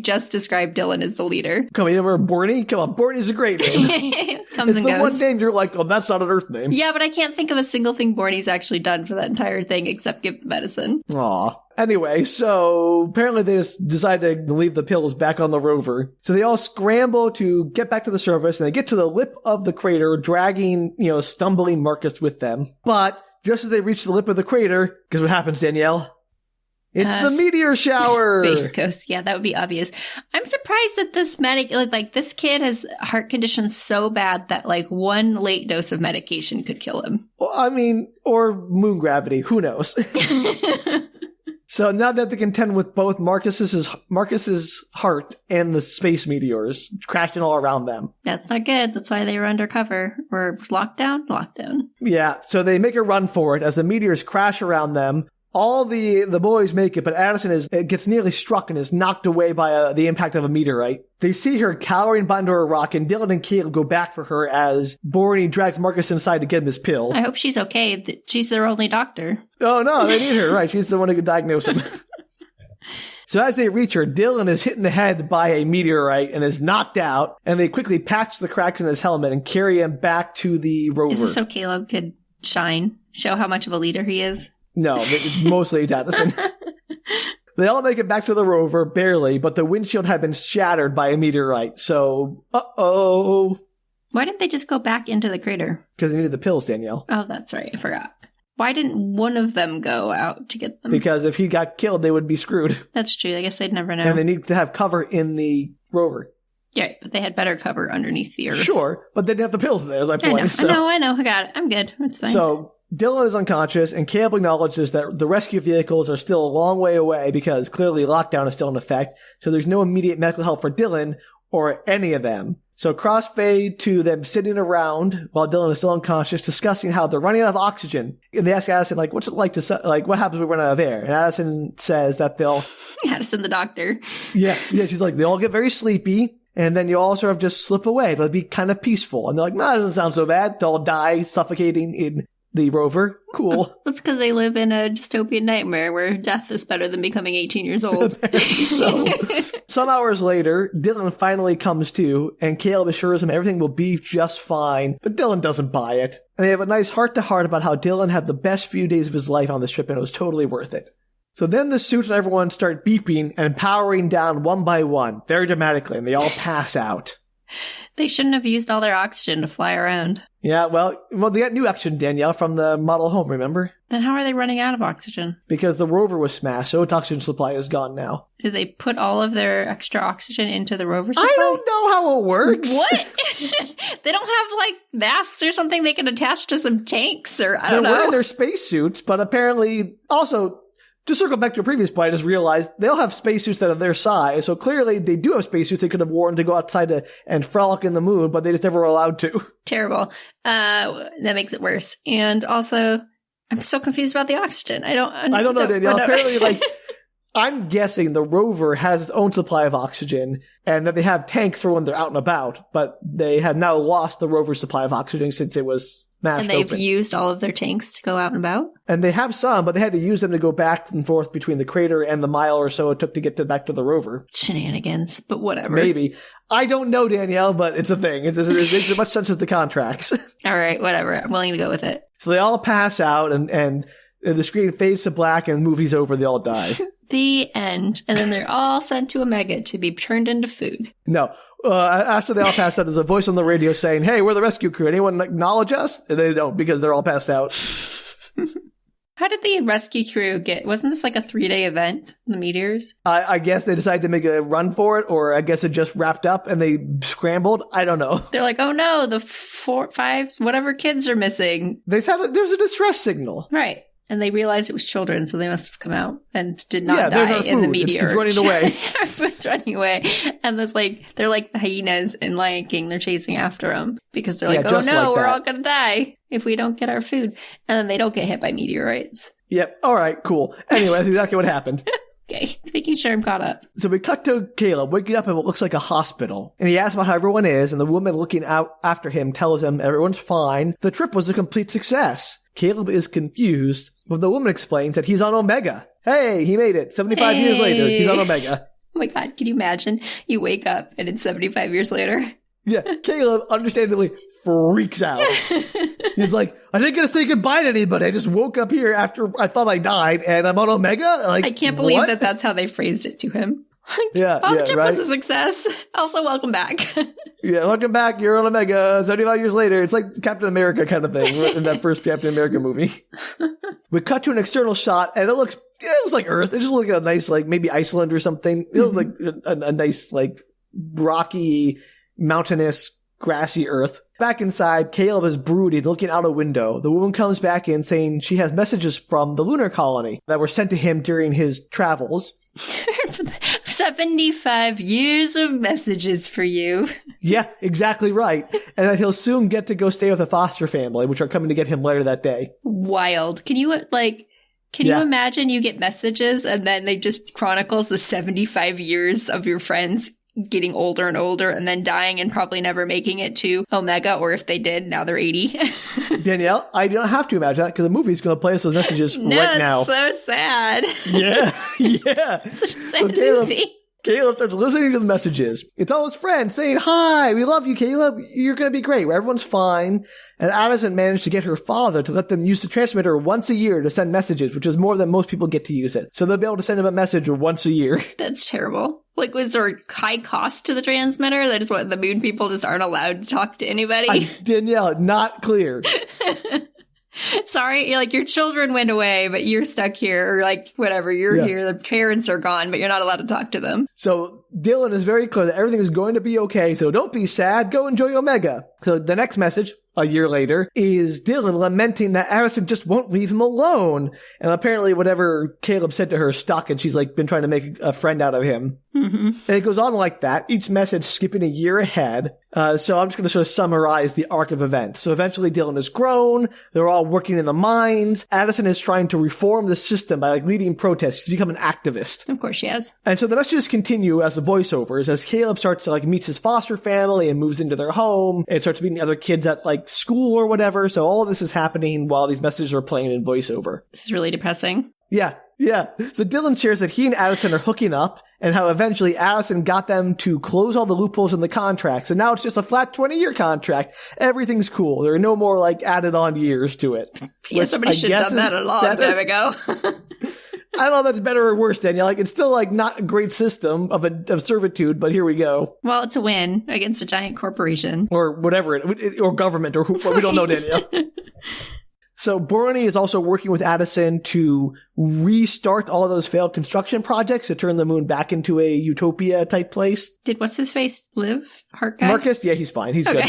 just described Dylan as the leader. Come on, you remember Borney? Come on, Borney's a great name. Comes it's and the goes. one name you're like, oh, that's not an Earth name. Yeah, but I can't think of a single thing Borney's actually done for that entire thing except give the medicine. Aw. Anyway, so apparently they just decide to leave the pills back on the rover. So they all scramble to get back to the surface, and they get to the lip of the crater, dragging, stumbling Marcus with them. But just as they reach the lip of the crater, guess what happens, Danielle? It's the meteor shower! Space Coast. Yeah, that would be obvious. I'm surprised that this this kid has heart conditions so bad that one late dose of medication could kill him. Well, I mean, or moon gravity. Who knows? So now that they contend with both Marcus's heart and the space meteors crashing all around them. That's not good. That's why they were undercover. Or lockdown? Lockdown. Yeah, so they make a run for it as the meteors crash around them. All the boys make it, but Addison gets nearly struck and is knocked away by the impact of a meteorite. They see her cowering behind a rock, and Dylan and Caleb go back for her as Borney drags Marcus inside to get him his pill. I hope she's okay. She's their only doctor. Oh, no, they need her. Right, she's the one who could diagnose him. So as they reach her, Dylan is hit in the head by a meteorite and is knocked out, and they quickly patch the cracks in his helmet and carry him back to the rover. Is this so Caleb could show how much of a leader he is? No, mostly it's Addison. They all make it back to the rover, barely, but the windshield had been shattered by a meteorite, so, uh-oh. Why didn't they just go back into the crater? Because they needed the pills, Danielle. Oh, that's right, I forgot. Why didn't one of them go out to get them? Because if he got killed, they would be screwed. That's true, I guess they'd never know. And they need to have cover in the rover. Yeah, but they had better cover underneath the earth. Sure, but they didn't have the pills there, as I point. I know, I got it. I'm good, it's fine. So Dylan is unconscious, and Caleb acknowledges that the rescue vehicles are still a long way away because clearly lockdown is still in effect, so there's no immediate medical help for Dylan or any of them. So crossfade to them sitting around while Dylan is still unconscious, discussing how they're running out of oxygen. And they ask Addison, what's it like what happens when we run out of air? And Addison says that they'll... Addison the doctor. Yeah, she's like, they all get very sleepy, and then you all sort of just slip away. It'll be kind of peaceful. And they're like, no, it doesn't sound so bad. They'll die suffocating in the rover. Cool. That's because they live in a dystopian nightmare where death is better than becoming 18 years old. So, some hours later, Dylan finally comes to, and Caleb assures him everything will be just fine. But Dylan doesn't buy it. And they have a nice heart-to-heart about how Dylan had the best few days of his life on this trip, and it was totally worth it. So then the suits and everyone start beeping and powering down one by one, very dramatically, and they all pass out. They shouldn't have used all their oxygen to fly around. Yeah, well, they got new oxygen, Danielle, from the model home, remember? Then how are they running out of oxygen? Because the rover was smashed, so its oxygen supply is gone now. Did they put all of their extra oxygen into the rover supply? I don't know how it works. What? They don't have, masks or something they can attach to some tanks, or I don't know. They're wearing their spacesuits, but apparently, also... To circle back to a previous point, I just realized they'll have spacesuits that are their size, so clearly they do have spacesuits they could have worn to go outside and frolic in the moon, but they just never were allowed to. Terrible. That makes it worse. And also, I'm so confused about the oxygen. I don't know, Danielle. Apparently, I'm guessing the rover has its own supply of oxygen, and that they have tanks for when they're out and about, but they have now lost the rover's supply of oxygen since it was... And they've used all of their tanks to go out and about? And they have some, but they had to use them to go back and forth between the crater and the mile or so it took to get back to the rover. Shenanigans, but whatever. Maybe. I don't know, Danielle, but it's a thing. It makes as much sense as the contracts. All right, whatever. I'm willing to go with it. So they all pass out, and the screen fades to black, and the movie's over. They all die. The end. And then they're all sent to Omega to be turned into food. No. After they all pass out, there's a voice on the radio saying, hey, we're the rescue crew. Anyone acknowledge us? And they don't because they're all passed out. How did the rescue crew get... Wasn't this like a 3-day event, the meteors? I guess they decided to make a run for it, or I guess it just wrapped up and they scrambled. I don't know. They're like, oh no, the 4, 5, whatever kids are missing. There's a distress signal. Right. And they realized it was children, so they must have come out and did not die in the meteor. It's running away. It's running away. And they're like the hyenas in Lion King. They're chasing after them because they're like, oh no, we're all going to die if we don't get our food. And then they don't get hit by meteorites. Yep. All right, cool. Anyway, that's exactly what happened. Okay, making sure I'm caught up. So we cut to Caleb waking up in what looks like a hospital. And he asks about how everyone is, and the woman looking out after him tells him everyone's fine. The trip was a complete success. Caleb is confused, but the woman explains that he's on Omega. Hey, he made it. 75 years later, he's on Omega. Oh my God, can you imagine? You wake up and it's 75 years later. Yeah, Caleb understandably freaks out. He's like, I didn't get to say goodbye to anybody. I just woke up here after I thought I died, and I'm on Omega? Like, I can't believe that that's how they phrased it to him. The trip was a success. Also, welcome back. Yeah, welcome back. You're on Omega 75 years later. It's like Captain America kind of thing in that first Captain America movie. We cut to an external shot, and it looks like Earth. It just looks like a nice, like maybe Iceland or something. It looks like a nice, like rocky, mountainous, grassy Earth. Back inside, Caleb is brooding, looking out a window. The woman comes back in saying she has messages from the lunar colony that were sent to him during his travels. 75 years of messages for you. Yeah, exactly right. And that he'll soon get to go stay with a foster family, which are coming to get him later that day. Wild. Can you imagine you get messages and then they just chronicles the 75 years of your friends getting older and older and then dying and probably never making it to Omega, or if they did, now they're 80. Danielle, I don't have to imagine that because the movie's going to play us those messages right now. So sad. Yeah. Such a sad movie. Caleb starts listening to the messages. It's all his friends saying, hi, we love you, Caleb. You're going to be great. Everyone's fine. And Addison managed to get her father to let them use the transmitter once a year to send messages, which is more than most people get to use it. So they'll be able to send him a message once a year. That's terrible. Like, was there a high cost to the transmitter? That is what the moon people just aren't allowed to talk to anybody? Danielle, not clear. Sorry, your children went away, but you're stuck here, or like, whatever, you're here, the parents are gone, but you're not allowed to talk to them. So Dylan is very clear that everything is going to be okay, so don't be sad, go enjoy Omega. So the next message, a year later, is Dylan lamenting that Addison just won't leave him alone. And apparently whatever Caleb said to her stuck, and she's like been trying to make a friend out of him. Mm-hmm. And it goes on like that, each message skipping a year ahead. So I'm just going to sort of summarize the arc of events. So eventually Dylan is grown. They're all working in the mines. Addison is trying to reform the system by leading protests. She's become an activist. Of course she has. And so the messages continue as the voiceovers, as Caleb starts to meets his foster family and moves into their home and starts meeting other kids at school or whatever. So all of this is happening while these messages are playing in voiceover. This is really depressing. Yeah. So Dylan shares that he and Addison are hooking up and how eventually Addison got them to close all the loopholes in the contract. So now it's just a flat 20-year contract. Everything's cool. There are no more added on years to it. Yeah, somebody should have done that a long time ago. I don't know if that's better or worse, Danielle. It's still not a great system of servitude, but here we go. Well, it's a win against a giant corporation. Or whatever, or government, or we don't know, Danielle. So Borney is also working with Addison to restart all of those failed construction projects to turn the moon back into a utopia type place. Did what's-his-face live? Heart guy? Marcus? Yeah, he's fine. He's good.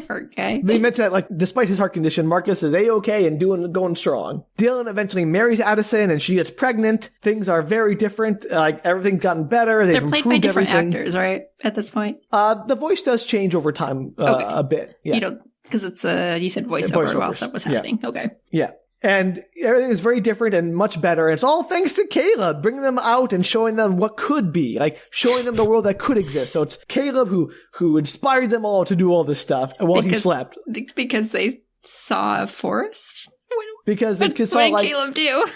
Heart guy. They mentioned that despite his heart condition, Marcus is A-okay and going strong. Dylan eventually marries Addison and she gets pregnant. Things are very different. Everything's gotten better. They're played by different actors, right? At this point? The voice does change over time a bit. Yeah. You don't... Because it's you said voiceover while stuff was happening. Yeah. Okay. Yeah. And everything is very different and much better. And it's all thanks to Caleb, bringing them out and showing them what could be, showing them the world that could exist. So it's Caleb who inspired them all to do all this stuff while he slept. Because they saw a forest? Because the kids saw what did Caleb do?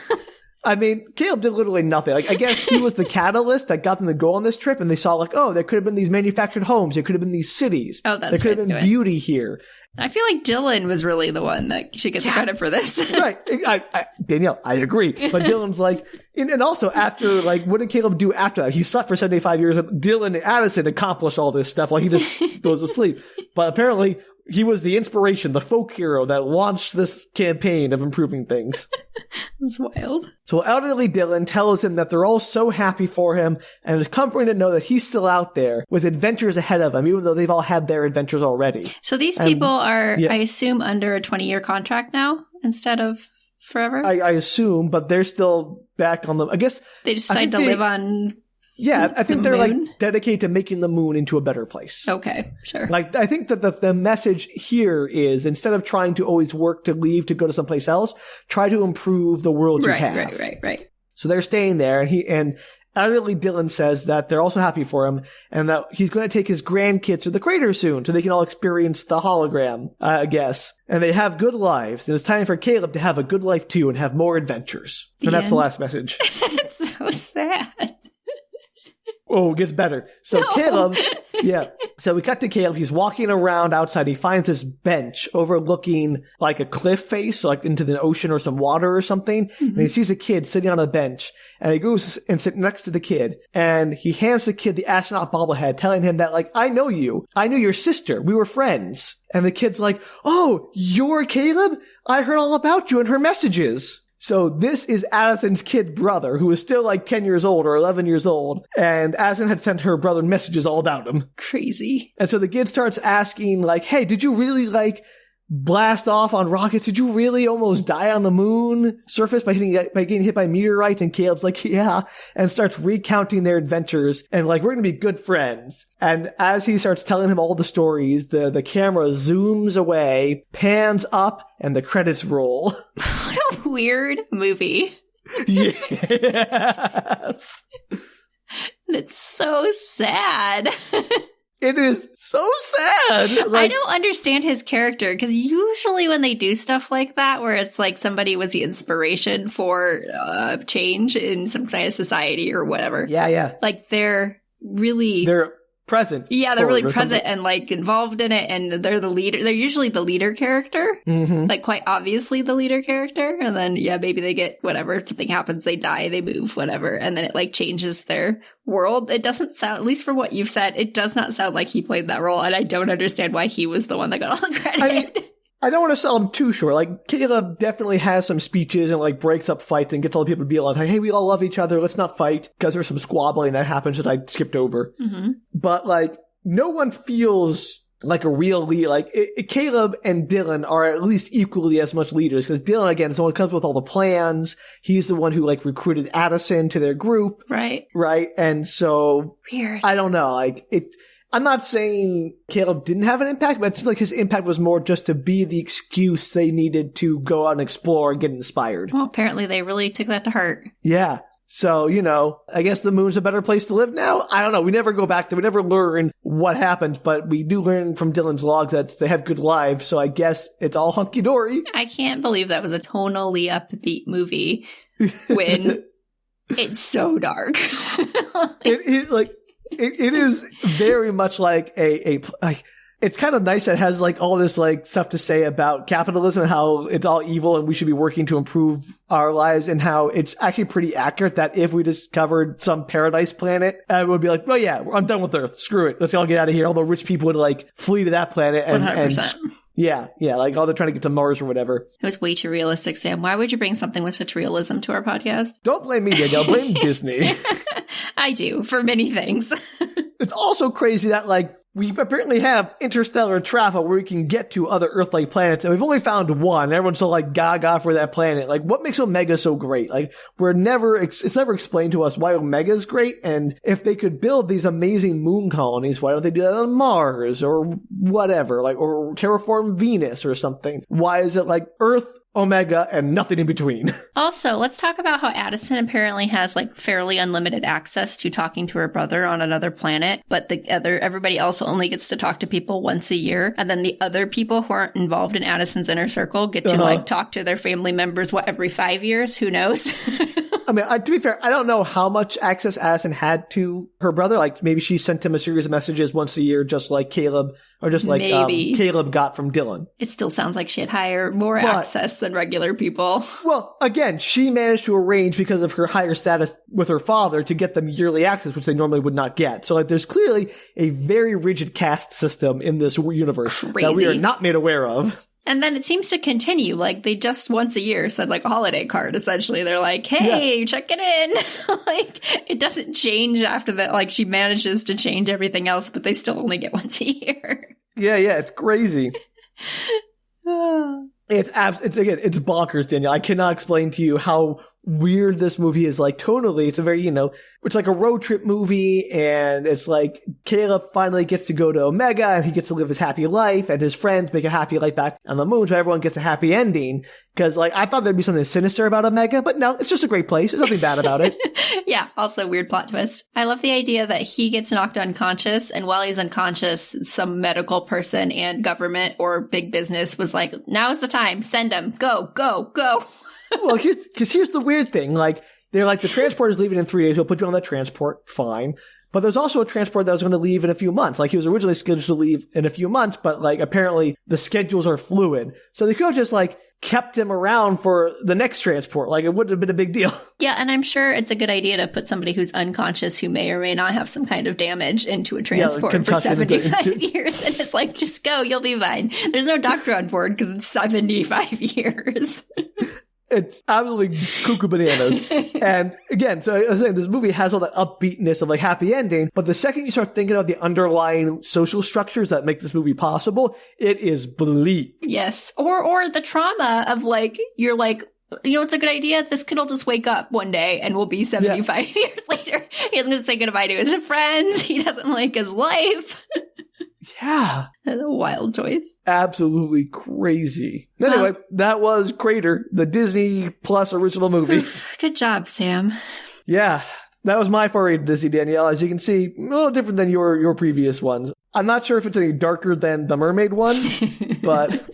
I mean, Caleb did literally nothing. Like, I guess he was the catalyst that got them to go on this trip, and they saw like, oh, there could have been these manufactured homes. There could have been these cities. Oh, that's there could have been beauty here. I feel like Dylan was really the one that should get the credit for this. Right. Danielle, I agree. But Dylan's like, and also after, like, what did Caleb do after that? He slept for 75 years. Dylan and Addison accomplished all this stuff while he just goes to sleep. But apparently, he was the inspiration, the folk hero that launched this campaign of improving things. That's wild. So elderly Dylan tells him that they're all so happy for him, and it's comforting to know that he's still out there with adventures ahead of him, even though they've all had their adventures already. So these people are, I assume, under a 20-year contract now instead of forever? I assume, but they're still back on the... I guess... They decide to live on... Yeah, I think they're like dedicated to making the moon into a better place. Okay, sure. Like, I think that the message here is, instead of trying to always work to leave to go to someplace else, try to improve the world you have. Right. So they're staying there, and elderly Dylan says that they're also happy for him, and that he's going to take his grandkids to the crater soon, so they can all experience the hologram, I guess. And they have good lives, and it's time for Caleb to have a good life too, and have more adventures. And that's the last message. It's so sad. Oh, it gets better. So Caleb, so we cut to Caleb. He's walking around outside. He finds this bench overlooking like a cliff face, like into the ocean or some water or something. Mm-hmm. And he sees a kid sitting on a bench, and he goes and sits next to the kid, and he hands the kid the astronaut bobblehead, telling him that, like, I know you. I knew your sister. We were friends. And the kid's like, oh, you're Caleb? I heard all about you in her messages. So this is Addison's kid brother, who is still like 10 years old or 11 years old. And Addison had sent her brother messages all about him. Crazy. And so the kid starts asking, like, hey, did you really, like, blast off on rockets? Did you really almost die on the moon surface by getting hit by meteorites? And Caleb's like, yeah, and starts recounting their adventures, and like, we're gonna be good friends. And as he starts telling him all the stories, the camera zooms away, pans up, and the credits roll. What a weird movie. Yes. It's so sad. It is so sad. Like, I don't understand his character, because usually when they do stuff like that, where it's like somebody was the inspiration for change in some kind of society or whatever. Yeah. Like they're present. Yeah, they're really present and like involved in it, and they're the leader. They're usually the leader character, like quite obviously the leader character. And then maybe they get whatever, something happens, they die, they move, whatever, and then it like changes their world. It doesn't sound, at least for what you've said, it does not sound like he played that role, and I don't understand why he was the one that got all the credit. I mean, I don't want to sell him too short. Like, Caleb definitely has some speeches and, like, breaks up fights and gets all the people to be like, hey, we all love each other, let's not fight, because there's some squabbling that happens that I skipped over. Mm-hmm. But, like, no one feels like a real leader. Like, Caleb and Dylan are at least equally as much leaders, because Dylan, again, is the one who comes with all the plans. He's the one who, like, recruited Addison to their group. Right. And so... Weird. I don't know. Like, I'm not saying Caleb didn't have an impact, but it's like his impact was more just to be the excuse they needed to go out and explore and get inspired. Well, apparently they really took that to heart. Yeah. So, I guess the moon's a better place to live now? I don't know. We never go back there. We never learn what happened, but we do learn from Dylan's logs that they have good lives, so I guess it's all hunky-dory. I can't believe that was a tonally upbeat movie when it's so dark. It is very much like it's kind of nice that it has like all this like stuff to say about capitalism and how it's all evil and we should be working to improve our lives, and how it's actually pretty accurate that if we discovered some paradise planet, it would be like, well, yeah, I'm done with Earth. Screw it. Let's all get out of here. All the rich people would like flee to that planet and 100%. Yeah, like, they're trying to get to Mars or whatever. It was way too realistic, Sam. Why would you bring something with such realism to our podcast? Don't blame me, Danielle. Blame Disney. I do, for many things. It's also crazy that, like, we apparently have interstellar travel where we can get to other Earth-like planets, and we've only found one. Everyone's so, like, gaga for that planet. Like, what makes Omega so great? Like, it's never explained to us why Omega's great, and if they could build these amazing moon colonies, why don't they do that on Mars, or whatever, like, or terraform Venus or something? Why is it, like, Earth, Omega, and nothing in between? Also, let's talk about how Addison apparently has like fairly unlimited access to talking to her brother on another planet, but everybody else only gets to talk to people once a year, and then the other people who aren't involved in Addison's inner circle get to like talk to their family members every 5 years. Who knows? I mean, to be fair, I don't know how much access Addison had to her brother. Like, maybe she sent him a series of messages once a year, just like Caleb, or just like Caleb got from Dylan. It still sounds like she had more access than regular people. Well, again, she managed to arrange, because of her higher status with her father, to get them yearly access, which they normally would not get. So, like, there's clearly a very rigid caste system in this universe that we are not made aware of. And then it seems to continue. Like, they just once a year send, like, a holiday card, essentially. They're like, hey, check it in. Like, it doesn't change after that. Like, she manages to change everything else, but they still only get once a year. Yeah, it's crazy. It's bonkers, Danielle. I cannot explain to you how weird this movie is. Like, tonally, it's a very, it's like a road trip movie, and it's like Caleb finally gets to go to Omega, and he gets to live his happy life, and his friends make a happy life back on the moon, so everyone gets a happy ending. Because, like, I thought there'd be something sinister about Omega, but no, it's just a great place. There's nothing bad about it. Yeah, also weird plot twist. I love the idea that he gets knocked unconscious, and while he's unconscious, some medical person and government or big business was like, now's the time, send him, go, go, go. Well, here's the weird thing. Like, they're like, the transport is leaving in 3 days. We'll put you on that transport. Fine. But there's also a transport that was going to leave in a few months. Like, he was originally scheduled to leave in a few months, but, like, apparently the schedules are fluid. So they could have just, like, kept him around for the next transport. Like, it wouldn't have been a big deal. Yeah, and I'm sure it's a good idea to put somebody who's unconscious, who may or may not have some kind of damage, into a transport for 75 years. And it's like, just go, you'll be fine. There's no doctor on board because it's 75 years. It's absolutely cuckoo bananas. And again, so I was saying, this movie has all that upbeatness of, like, happy ending, but the second you start thinking about the underlying social structures that make this movie possible, it is bleak. Yes. Or the trauma of, like, you're like, it's a good idea. This kid will just wake up one day and will be 75 years later. He doesn't get to say goodbye to his friends. He doesn't like his life. Yeah. That's a wild choice. Absolutely crazy. Anyway, that was Crater, the Disney Plus original movie. Good job, Sam. Yeah. That was my foray to Disney, Danielle. As you can see, a little different than your previous ones. I'm not sure if it's any darker than the Mermaid one, but...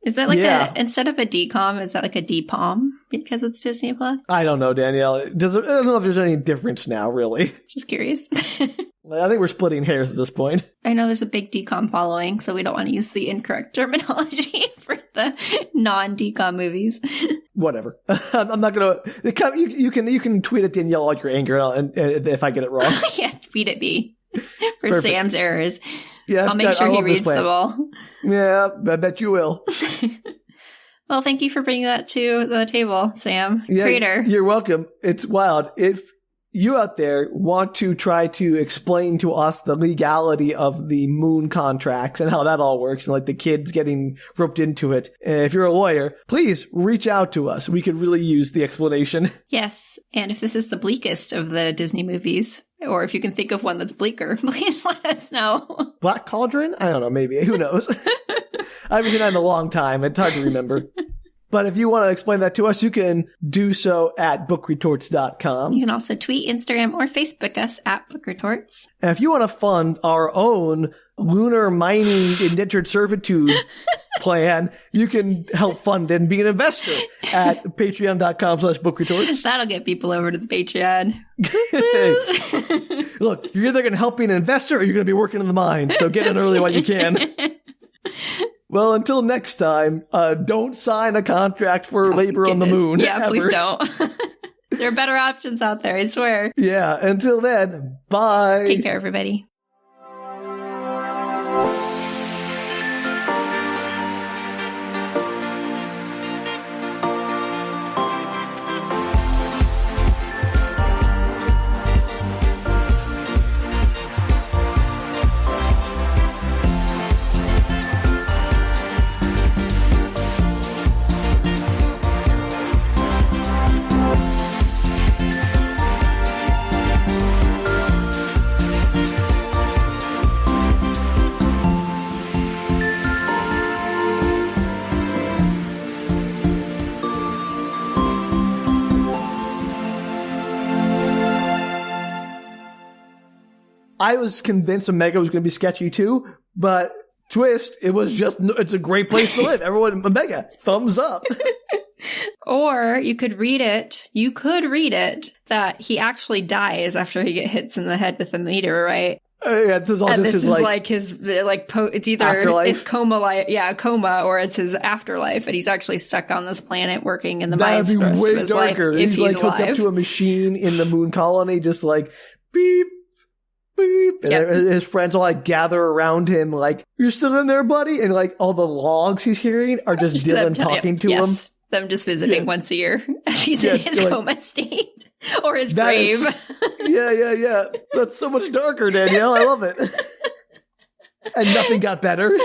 Is that like instead of a DCOM, is that like a DPOM because it's Disney Plus? I don't know, Danielle. I don't know if there's any difference now, really. Just curious. I think we're splitting hairs at this point. I know there's a big DCOM following, so we don't want to use the incorrect terminology for the non-DCOM movies. Whatever. I'm not going to... You can tweet at Danielle all your anger and if I get it wrong. Yeah, tweet at me for Perfect. Sam's errors. Yeah, I'll make sure he reads them all. Yeah, I bet you will. Well, thank you for bringing that to the table, Sam. Yeah, Crater. You're welcome. It's wild. If you out there want to try to explain to us the legality of the moon contracts and how that all works, and like the kids getting roped into it, if you're a lawyer, please reach out to us. We could really use the explanation. Yes. And if this is the bleakest of the Disney movies, or if you can think of one that's bleaker, please let us know. Black Cauldron? I don't know, maybe. Who knows? I haven't seen that in a long time. It's hard to remember. But if you want to explain that to us, you can do so at bookretorts.com. You can also tweet, Instagram, or Facebook us at bookretorts. And if you want to fund our own lunar mining indentured servitude plan, you can help fund and be an investor at patreon.com/bookretorts. That'll get people over to the Patreon. Look, you're either going to help be an investor or you're going to be working in the mine. So get in early while you can. Well, until next time, don't sign a contract for labor on the moon. Yeah, ever. Please don't. There are better options out there, I swear. Yeah, until then, bye. Take care, everybody. I was convinced Omega was going to be sketchy too, but twist, it's a great place to live. Everyone, Omega, thumbs up. Or you could read it. You could read it that he actually dies after he gets hits in the head with a meteorite. Yeah, this is all And just this his is like his it's either afterlife? his coma, or it's his afterlife, and he's actually stuck on this planet working in the mines for the rest of his darker. life. If He's he's like hooked alive. up to a machine in the moon colony, just like beep, beep. And Yep. his friends will like gather around him, like, "You're still in there, buddy?" And like all the logs he's hearing are just Dylan talking to him. Them just visiting once a year as he's in his coma state. Or his That grave. Yeah. That's so much darker, Danielle. I love it. And nothing got better.